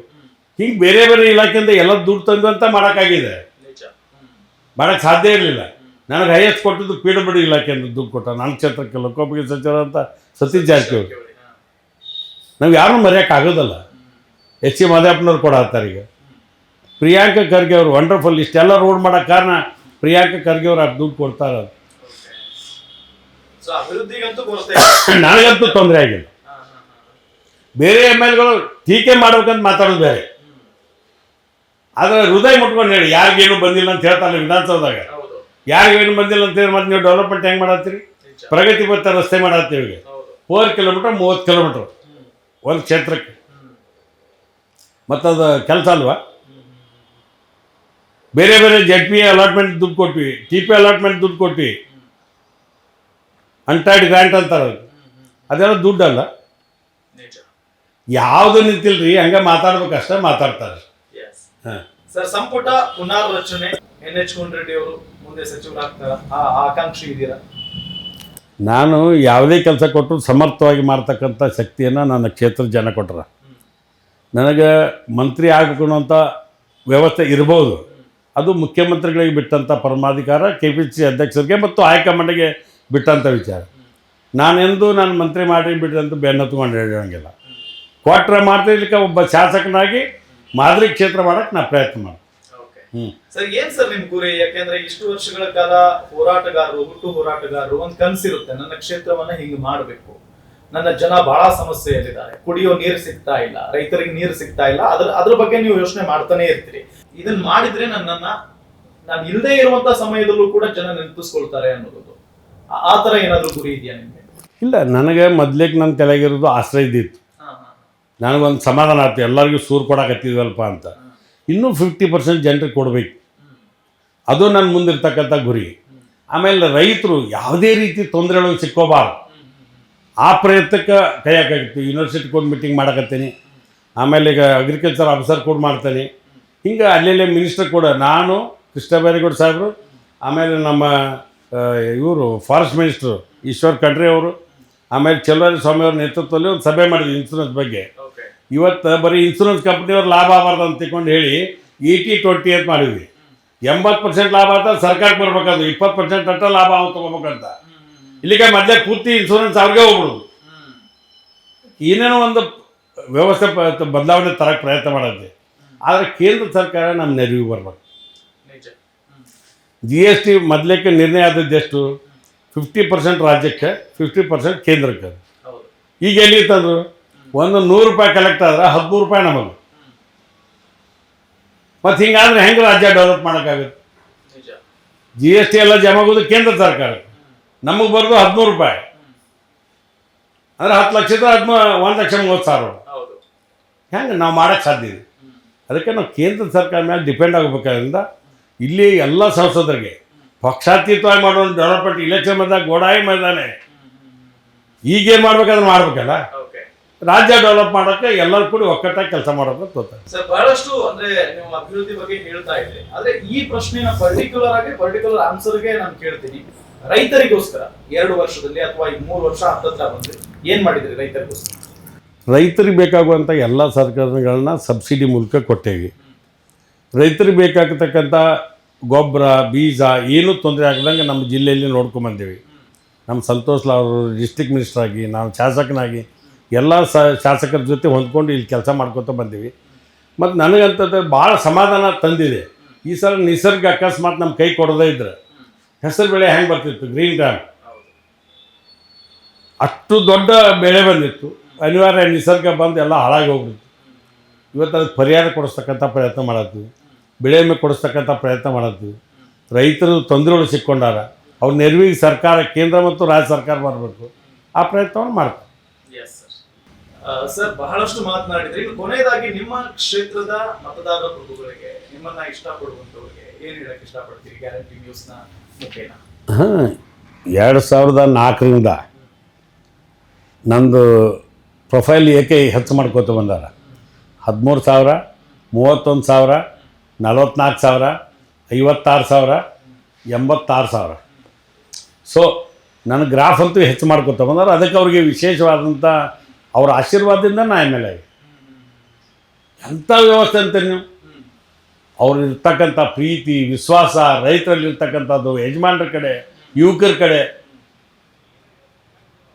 ಹಿಂಗೆ ಬೇರೆ ಬೇರೆ ಇಲಾಖೆಯಿಂದ ಎಲ್ಲ ದುಡ್ಡು ತಂದು ಅಂತ ಮಾಡೋಕ್ಕಾಗಿದೆ. ಮಾಡೋಕ್ಕೆ ಸಾಧ್ಯ ಇರಲಿಲ್ಲ. ನನಗೆ ಹೈಯೆಸ್ಟ್ ಕೊಟ್ಟಿದ್ದು PWD ಇಲಾಖೆಯಿಂದ ದುಡ್ಡು ಕೊಟ್ಟ. ನನ್ನ ಕ್ಷೇತ್ರಕ್ಕೆ ಲೋಕೋಪಯೋಗಿ ಸಚಿವರಂತ ಸತೀಶ್ ಜಾರಕಿಹೊಳಿ. ನಾವು ಯಾರನ್ನೂ ಮರೆಯೋಕ್ಕಾಗೋದಲ್ಲ. HC ಮಾದೇವಪ್ಪನವ್ರು ಕೂಡ ಆಗ್ತಾರೆ. ಈಗ ಪ್ರಿಯಾಂಕಾ ಖರ್ಗೆ ಅವರು ವಂಡರ್ಫುಲ್, ಇಷ್ಟೆಲ್ಲ ರೋಡ್ ಮಾಡೋಕ್ಕೆ ಕಾರಣ ಪ್ರಿಯಾಂಕಾ ಖರ್ಗೆ ಅವ್ರು ಅದು ದುಡ್ಡು ಕೊಡ್ತಾರೆ. ನನಗಂತೂ ತೊಂದರೆ ಆಗಿಲ್ಲ. ಬೇರೆ MLಗಳು ಟೀಕೆ ಮಾಡ್ಬೇಕಂತ ಮಾತಾಡೋದು ಬೇರೆ, ಆದರೆ ಹೃದಯ ಮುಟ್ಕೊಂಡು ಹೇಳಿ ಯಾರಿಗೇನು ಬಂದಿಲ್ಲ ಅಂತ ಹೇಳ್ತಾರೆ ವಿಧಾನಸೌಧದಾಗ. ಯಾರಿಗೇನು ಬಂದಿಲ್ಲ ಅಂತ ಹೇಳಿ ಮತ್ತೆ ನೀವು ಡೆವಲಪ್ಮೆಂಟ್ ಹೆಂಗೆ ಮಾಡತ್ತೀರಿ? ಪ್ರಗತಿ ಪಥ ರಸ್ತೆ ಮಾಡತ್ತೀವಿ. ಈಗ 4 ಕಿಲೋಮೀಟರ್ 30 ಕಿಲೋಮೀಟ್ರ್ ಒಂದು ಕ್ಷೇತ್ರಕ್ಕೆ, ಮತ್ತದು ಕೆಲಸ ಅಲ್ವಾ? ಬೇರೆ ಬೇರೆ ZP ಅಲಾಟ್ಮೆಂಟ್ ದುಡ್ಡು ಕೊಟ್ವಿ, TP ಅಲಾಟ್ಮೆಂಟ್ ದುಡ್ಡು ಕೊಟ್ವಿ, ಅನ್ಟೈಡ್ ಗ್ರ್ಯಾಂಟ್ ಅಂತಾರೆ. ಅದೆಲ್ಲ ದುಡ್ಡಲ್ಲ, ಯಾವುದು ನಿಂತಿಲ್ರಿ. ಹಂಗೆ ಮಾತಾಡ್ಬೇಕಷ್ಟೇ ಮಾತಾಡ್ತಾರೆ. ಸರ್, ಸಂಪುಟ ಪುನರ್ರಚನೆ NH ರೆಡ್ಡಿ ಅವರು ಮುಂದೆ ಸಚಿವರಾಗ್ತಾರ, ಆಕಾಂಕ್ಷಿ ಇದೀರಾ? ನಾನು ಯಾವುದೇ ಕೆಲಸ ಕೊಟ್ಟರು ಸಮರ್ಥವಾಗಿ ಮಾಡ್ತಕ್ಕಂಥ ಶಕ್ತಿಯನ್ನು ನನ್ನ ಕ್ಷೇತ್ರದ ಜನ ಕೊಟ್ಟರ. ನನಗೆ ಮಂತ್ರಿ ಆಗಬೇಕು ಅನ್ನೋಂಥ ವ್ಯವಸ್ಥೆ ಇರ್ಬೋದು, ಅದು ಮುಖ್ಯಮಂತ್ರಿಗಳಿಗೆ ಬಿಟ್ಟಂಥ ಪರಮಾಧಿಕಾರ, KPCC ಅಧ್ಯಕ್ಷರಿಗೆ ಮತ್ತು ಹೈಕಮಾಂಡ್ಗೆ ಬಿಟ್ಟಂಥ ವಿಚಾರ. ನಾನೆಂದು ನಾನು ಮಂತ್ರಿ ಮಾಡಿ ಬಿಟ್ಟಂತ ಬೆನ್ನತ್ಕೊಂಡು ಹೇಳೋಂಗಿಲ್ಲ. ಕೊಟ್ಟರೆ ಮಾಡ್ತಿರ್ಲಿಕ್ಕೆ ಒಬ್ಬ ಶಾಸಕನಾಗಿ ಮಾದರಿ ಕ್ಷೇತ್ರ ಮಾಡೋಕ್ಕೆ ನಾನು ಪ್ರಯತ್ನ ಮಾಡ್ತೀನಿ. ಸರ್, ಏನ್ ಸರ್ ನಿಮ್ ಗುರಿ? ಯಾಕೆಂದ್ರೆ ಇಷ್ಟು ವರ್ಷಗಳ ಕಾಲ ಹೋರಾಟಗಾರರು, ಹುಟ್ಟು ಹೋರಾಟಗಾರರು ಒಂದು ಕನಸಿರುತ್ತೆ, ನನ್ನ ಕ್ಷೇತ್ರವನ್ನ ಹಿಂಗ್ ಮಾಡಬೇಕು, ನನ್ನ ಜನ ಬಹಳ ಸಮಸ್ಯೆಯಲ್ಲಿದ್ದಾರೆ, ಕುಡಿಯೋ ನೀರು ಸಿಗ್ತಾ ಇಲ್ಲ, ರೈತರಿಗೆ ನೀರು ಸಿಗ್ತಾ ಇಲ್ಲ, ಅದ್ರ ಬಗ್ಗೆ ನೀವು ಯೋಚನೆ ಮಾಡ್ತಾನೆ ಇರ್ತೀರಿ. ಇದನ್ನ ಮಾಡಿದ್ರೆ ನಾನು ಇಲ್ಲದೆ ಇರುವಂತ ಸಮಯದಲ್ಲೂ ಕೂಡ ಜನ ನೆನಪಿಸ್ಕೊಳ್ತಾರೆ ಅನ್ನೋದು, ಆ ತರ ಏನಾದ್ರು ಗುರಿ ಇದೆಯಾ ನಿಮ್ಗೆ? ಇಲ್ಲ, ನನಗೆ ಮೊದ್ಲೇಕ್ ನನ್ನ ತಲೆಗಿರೋದು ಆಶ್ರಯ ಇದ್ದಿತ್ತು. ನನಗೊಂದು ಸಮಾಧಾನ ಆಯ್ತು, ಎಲ್ಲರಿಗೂ ಸೂರು ಕೊಡಕತ್ತಿದ್ವಲ್ಪ ಅಂತ. ಇನ್ನೂ 50% ಜನರಿಗೆ ಕೊಡಬೇಕು, ಅದು ನನ್ನ ಮುಂದಿರ್ತಕ್ಕಂಥ ಗುರಿ. ಆಮೇಲೆ ರೈತರು ಯಾವುದೇ ರೀತಿ ತೊಂದರೆಗಳು ಸಿಕ್ಕೋಬಾರ್ದು, ಆ ಪ್ರಯತ್ನಕ್ಕೆ ಕೈ ಹಾಕಾಗಿತ್ತು. ಯೂನಿವರ್ಸಿಟಿ ಕೂಡ ಮೀಟಿಂಗ್ ಮಾಡಕತ್ತೀನಿ, ಆಮೇಲೆ ಈಗ ಅಗ್ರಿಕಲ್ಚರ್ ಆಫೀಸರ್ ಕೂಡ ಮಾಡ್ತೀನಿ. ಹಿಂಗೆ ಅಲ್ಲೆಲ್ಲೇ ಮಿನಿಸ್ಟರ್ ಕೂಡ ನಾನು, ಕೃಷ್ಣ ಬೈರೇಗೌಡ ಸಾಹೇಬರು, ಆಮೇಲೆ ನಮ್ಮ ಇವರು ಫಾರೆಸ್ಟ್ ಮಿನಿಸ್ಟ್ರು ಈಶ್ವರ್ ಖಂಡ್ರೆ ಅವರು, ಆಮೇಲೆ ಚೆಲುವರಾಯ ಸ್ವಾಮಿ ಅವ್ರ ನೇತೃತ್ವದಲ್ಲಿ ಒಂದು ಸಭೆ ಮಾಡಿದ್ವಿ ಇನ್ಸೂರೆನ್ಸ್ ಬಗ್ಗೆ. ಇವತ್ತು ಬರೀ ಇನ್ಸೂರೆನ್ಸ್ ಕಂಪ್ನಿಯವ್ರು ಲಾಭ ಆಗಬಾರ್ದು ಅಂತ ತಿಳ್ಕೊಂಡು ಹೇಳಿ 80-20 ಅಂತ ಮಾಡಿದ್ವಿ. 80% ಲಾಭ ಅಂತ ಸರ್ಕಾರಕ್ಕೆ ಬರ್ಬೇಕಾದ್ರು, 20% ಅಟ್ಟ ಲಾಭ ಅವ್ರು ತೊಗೋಬೇಕಂತ. ಇಲ್ಲಿಗೆ ಮೊದಲೇ ಪೂರ್ತಿ ಇನ್ಸೂರೆನ್ಸ್ ಅವ್ರಿಗೆ ಹೋಗ್ಬಿಡೋದು. ಏನೇನೋ ಒಂದು ವ್ಯವಸ್ಥೆ ಬದಲಾವಣೆ ತರಕ್ಕೆ ಪ್ರಯತ್ನ ಮಾಡೋದು. ಆದರೆ ಕೇಂದ್ರ ಸರ್ಕಾರ ನಮ್ಮ ನೆರವಿಗೆ ಬರ್ಬೇಕು. GST ಮೊದಲಕ್ಕೆ ನಿರ್ಣಯ ಆದದ್ದು ಎಷ್ಟು? 50% ರಾಜ್ಯಕ್ಕೆ, 50% ಕೇಂದ್ರಕ್ಕೆ. ಈಗ ಎಲ್ಲಿ ತಂದರು? ಒಂದು 100 ರೂಪಾಯಿ ಕಲೆಕ್ಟ್ ಆದ್ರೆ 13 ರೂಪಾಯಿ ನಮಗೆ. ಮತ್ತು ಹಿಂಗಾದ್ರೆ ಹೆಂಗೆ ರಾಜ್ಯ ಡೆವಲಪ್ ಮಾಡೋಕ್ಕಾಗುತ್ತೆ? GST ಎಲ್ಲ ಜಮಾಗೋದು ಕೇಂದ್ರ ಸರ್ಕಾರ, ನಮಗೆ ಬರೋದು 13 ರೂಪಾಯಿ. ಅಂದರೆ 10 ಲಕ್ಷದ 1,30,30,000. ಹೆಂಗೆ ನಾವು ಮಾಡೋಕ್ಕೆ ಸಾಧ್ಯ ಇದೆ? ಅದಕ್ಕೆ ನಾವು ಕೇಂದ್ರ ಸರ್ಕಾರ ಮೇಲೆ ಡಿಪೆಂಡ್ ಆಗಬೇಕಾದ್ರಿಂದ ಇಲ್ಲಿ ಎಲ್ಲ ಸಂಸದರಿಗೆ ಪಕ್ಷಾತೀತವಾಗಿ ಮಾಡೋ ಡೆವಲಪ್ಮೆಂಟ್ ಇಲೆಕ್ಷನ್ ಬಂದಾಗ ಗೋಡಾಯಿ ಮೈದಾನೆ ಈಗೇನು ಮಾಡ್ಬೇಕಾದ್ರೆ ಮಾಡ್ಬೇಕಲ್ಲ. ರಾಜ್ಯ ಡೆವಲಪ್ ಮಾಡೋಕ್ಕೆ ಎಲ್ಲರೂ ಕೂಡ ಒಕ್ಕಟ್ಟಾಗಿ ಕೆಲಸ ಮಾಡೋದು ಗೊತ್ತಾಗ್ತದೆ. ಸರ್, ಬಹಳಷ್ಟು ಅಂದ್ರೆ ನೀವು ಅಭಿವೃದ್ಧಿ ಬಗ್ಗೆ ಹೇಳ್ತಾ ಇದ್ರಿ, ಆದ್ರೆ ಈ ಪ್ರಶ್ನೆನ ಪರ್ಟಿಕ್ಯುಲರ್ ಆನ್ಸರ್ಗೆ ನಾನು ಕೇಳ್ತೀನಿ. ರೈತರಿಗೋಸ್ಕರ 2 ವರ್ಷದಲ್ಲಿ ಅಥವಾ ಈ 3 ವರ್ಷ ಹತ್ತತ್ರ ಬಂದ್ರೆ ಏನ್ ಮಾಡಿದ್ರಿ ರೈತರಿಗೋಸ್ಕರ? ರೈತರಿಗೆ ಬೇಕಾಗುವಂಥ ಎಲ್ಲ ಸರ್ಕಾರಗಳನ್ನ ಸಬ್ಸಿಡಿ ಮೂಲಕ ಕೊಟ್ಟೇವಿ. ರೈತರಿಗೆ ಬೇಕಾಗತಕ್ಕಂಥ ಗೊಬ್ಬರ, ಬೀಜ ಏನೂ ತೊಂದರೆ ಆಗದಂಗೆ ನಮ್ಮ ಜಿಲ್ಲೆಯಲ್ಲಿ ನೋಡ್ಕೊಂಬಂದೇವಿ. ನಮ್ಮ ಸಂತೋಷ್ ಲಾಲ್ ಅವರು ಡಿಸ್ಟ್ರಿಕ್ಟ್ ಮಿನಿಸ್ಟರ್ ಆಗಿ, ನಾವು ಶಾಸಕನಾಗಿ ಎಲ್ಲ ಶಾಸಕರ ಜೊತೆ ಹೊಂದ್ಕೊಂಡು ಇಲ್ಲಿ ಕೆಲಸ ಮಾಡ್ಕೊತ ಬಂದೀವಿ. ಮತ್ತು ನನಗಂತದ್ದು ಭಾಳ ಸಮಾಧಾನ ತಂದಿದೆ. ಈ ಸಲ ನಿಸರ್ಗ ಅಕಸ್ಮಾತ್ ನಮ್ಮ ಕೈ ಕೊಡೋದೇ ಇದ್ರೆ ಹೆಸರು ಬೆಳೆ ಹೆಂಗೆ ಬರ್ತಿತ್ತು? ಗ್ರೀನ್ ಡ್ಯಾಮ್ ಅಷ್ಟು ದೊಡ್ಡ ಬೆಳೆ ಬಂದಿತ್ತು, ಅನಿವಾರ್ಯ ನಿಸರ್ಗ ಬಂದು ಎಲ್ಲ ಹಾಳಾಗಿ ಹೋಗ್ಬಿಡ್ತು. ಇವತ್ತು ಅದಕ್ಕೆ ಪರಿಹಾರ ಕೊಡಿಸ್ತಕ್ಕಂಥ ಪ್ರಯತ್ನ ಮಾಡತ್ತೀವಿ, ಬೆಳೆ ಮೇಲೆ ಕೊಡಿಸ್ತಕ್ಕಂಥ ಪ್ರಯತ್ನ ಮಾಡತ್ತೀವಿ. ರೈತರು ತೊಂದರೆಗಳು ಸಿಕ್ಕೊಂಡಾರ, ಅವ್ರ ನೆರವಿಗೆ ಸರ್ಕಾರ, ಕೇಂದ್ರ ಮತ್ತು ರಾಜ್ಯ ಸರ್ಕಾರ ಬರಬೇಕು, ಆ ಪ್ರಯತ್ನವನ್ನು ಮಾಡ್ತಾರೆ. ಸರ್, ಬಹಳಷ್ಟು ಮಾತನಾಡಿದ್ರಿ. ಕೊನೆಯದಾಗಿ ನಿಮ್ಮ ಕ್ಷೇತ್ರದ ಮತದಾರ ಪ್ರಭುಗಳಿಗೆ, ನಿಮ್ಮನ್ನ ಇಷ್ಟಪಡುವಂತವರಿಗೆ ಏನ್ ಹೇಳಕ್ ಇಷ್ಟಪಡ್ತೀರಿ ಗ್ಯಾರಂಟಿ ನ್ಯೂಸ್ನ ಮುಖೇನ? 2004ರಿಂದ ನಂದು ಪ್ರೊಫೈಲ್ ಏಕೆ ಹೆಚ್ಚು ಮಾಡ್ಕೋತ ಬಂದಾರ. 13,000, 31,000, 44,000, 56,000, 86,000. ಸೊ ನನ್ನ ಗ್ರಾಫ್ ಅಂತೂ ಹೆಚ್ಚು ಮಾಡ್ಕೋತ ಬಂದಾರ. ಅದಕ್ಕೆ ಅವ್ರಿಗೆ ವಿಶೇಷವಾದಂಥ ಅವ್ರ ಆಶೀರ್ವಾದದಿಂದ ನಾ MLA. ಎಂಥ ವ್ಯವಸ್ಥೆ ಅಂತೀರಿ ನೀವು? ಅವ್ರು ಇರ್ತಕ್ಕಂಥ ಪ್ರೀತಿ, ವಿಶ್ವಾಸ, ರೈತರಲ್ಲಿರ್ತಕ್ಕಂಥದ್ದು, ಯಜಮಾನ್ರ ಕಡೆ, ಯುವಕರ ಕಡೆ.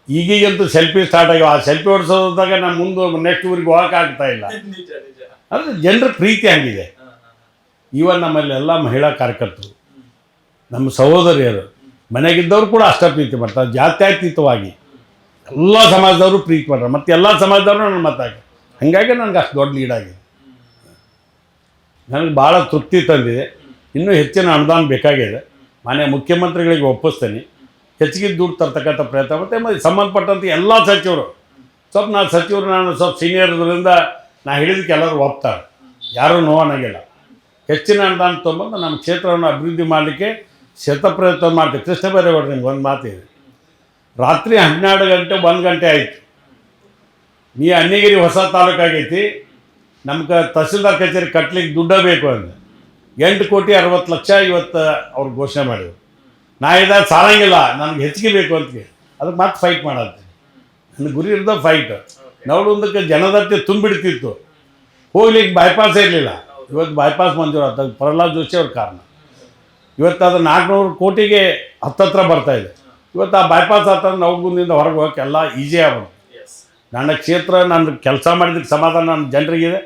ಈಗೀಗಂತೂ ಸೆಲ್ಫಿ ಸ್ಟಾರ್ಟ್ ಆಗ್ಯಾವ. ಆ ಸೆಲ್ಫಿ ಹೊಡ್ಸೋದಾಗ ನಾನು ಮುಂದೆ ನೆಕ್ಸ್ಟ್ ಊರಿಗೆ ಹೋಗೋಕ್ಕಾಗ್ತಾ ಇಲ್ಲ. ಅಂದರೆ ಜನರ ಪ್ರೀತಿ ಹಂಗಿದೆ. ಇವನ್ ನಮ್ಮಲ್ಲಿ ಎಲ್ಲ ಮಹಿಳಾ ಕಾರ್ಯಕರ್ತರು, ನಮ್ಮ ಸಹೋದರಿಯರು, ಮನೆಗಿದ್ದವರು ಕೂಡ ಅಷ್ಟ ಪ್ರೀತಿ ಮಾಡ್ತಾರೆ. ಜಾತ್ಯತೀತವಾಗಿ ಎಲ್ಲ ಸಮಾಜದವರು ಪ್ರೀತಿ ಮಾಡ್ತಾರೆ, ಮತ್ತು ಎಲ್ಲ ಸಮಾಜದವರು ನನ್ನ ಮತ್ತಾಗಿ. ಹಾಗಾಗಿ ನನಗೆ ಅಷ್ಟು ದೊಡ್ಡ ಲೀಡ್ ಆಗಿದೆ. ನನಗೆ ಭಾಳ ತೃಪ್ತಿ ತಂದಿದೆ. ಇನ್ನೂ ಹೆಚ್ಚಿನ ಅನುದಾನ ಬೇಕಾಗಿದೆ. ಮಾನ್ಯ ಮುಖ್ಯಮಂತ್ರಿಗಳಿಗೆ ಒಪ್ಪಿಸ್ತೇನೆ. ಹೆಚ್ಚಿಗೆ ದುಡ್ಡು ತರ್ತಕ್ಕಂಥ ಪ್ರಯತ್ನ ಮತ್ತು ಸಂಬಂಧಪಟ್ಟಂಥ ಎಲ್ಲ ಸಚಿವರು, ನಾನು ಸ್ವಲ್ಪ ಸೀನಿಯರ್ ಇರೋದ್ರಿಂದ ನಾ ಹೇಳಿದಕ್ಕೆ ಎಲ್ಲರೂ ಒಪ್ತಾರೆ, ಯಾರೂ ನೋವನ್ನಾಗಿಲ್ಲ. ಹೆಚ್ಚಿನ ಅನುದಾನ ತೊಗೊಂಬಂದು ನಮ್ಮ ಕ್ಷೇತ್ರವನ್ನು ಅಭಿವೃದ್ಧಿ ಮಾಡಲಿಕ್ಕೆ ಪ್ರಯತ್ನ ಮಾಡ್ತೀವಿ. ಕೃಷ್ಣ ಬೈರೇಗೌಡರು ನಿಮ್ಗೆ ಒಂದು ಮಾತಿದೆ, ರಾತ್ರಿ 12 ಗಂಟೆ 1 ಗಂಟೆ ಆಯಿತು, ನೀ ಅನ್ನಿಗಿರಿ ಹೊಸ ತಾಲೂಕಾಗೈತಿ, ನಮ್ಗೆ ತಹಸೀಲ್ದಾರ್ ಕಚೇರಿ ಕಟ್ಲಿಕ್ಕೆ ದುಡ್ಡು ಬೇಕು ಅಂದರೆ 8,60,00,000 ಇವತ್ತು ಅವ್ರು ಘೋಷಣೆ ಮಾಡಿದ್ರು. ನಾ ಇದಾಗ ಸಾಲಂಗಿಲ್ಲ, ನನಗೆ ಹೆಚ್ಚಿಗೆ ಬೇಕು ಅಂತ ಅದಕ್ಕೆ ಮತ್ತೆ ಫೈಟ್ ಮಾಡತ್ತೀನಿ. ನನ್ನ ಗುರಿ ಇರೋದು ಫೈಟ್. ನವಲೊಂದಕ್ಕೆ ಜನದಟ್ಟೆ ತುಂಬಿಡ್ತಿತ್ತು, ಹೋಗ್ಲಿಕ್ಕೆ ಬೈಪಾಸ್ ಇರಲಿಲ್ಲ. ಇವತ್ತು ಬೈಪಾಸ್ ಮಂಜೂರಾತ, ಪ್ರಹ್ಲಾದ್ ಜೋಶಿ ಅವ್ರ ಕಾರಣ. ಇವತ್ತು ಅದು 400 ಕೋಟಿಗೆ ಹತ್ತತ್ರ ಬರ್ತಾಯಿದೆ. ಇವತ್ತು ಆ ಬೈಪಾಸ್ ಆತಂದ್ರೆ ನವಗುಂದಿಂದ ಹೊರಗೆ ಹೋಗೋಕೆ ಎಲ್ಲ ಈಸಿ ಆಗ್ಬೋದು. ನನ್ನ ಕ್ಷೇತ್ರ, ನನ್ನ ಕೆಲಸ ಮಾಡಿದ್ದಕ್ಕೆ ಸಮಾಧಾನ ನನ್ನ ಜನರಿಗಿದೆ.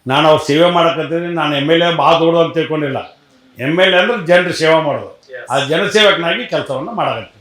ನಾನು ಅವ್ರು ಸೇವೆ ಮಾಡಕತ್ತೀನಿ. ನಾನು MLA ಭಾಳ ದೊಡ್ಡದು ಅಂತ ತಿಳ್ಕೊಂಡಿಲ್ಲ. MLA ಅಂದ್ರೆ ಜನರ ಸೇವೆ ಮಾಡೋದು. ಆ ಜನಸೇವಕನಾಗಿ ಕೆಲಸವನ್ನು ಮಾಡಕತ್ತೀನಿ.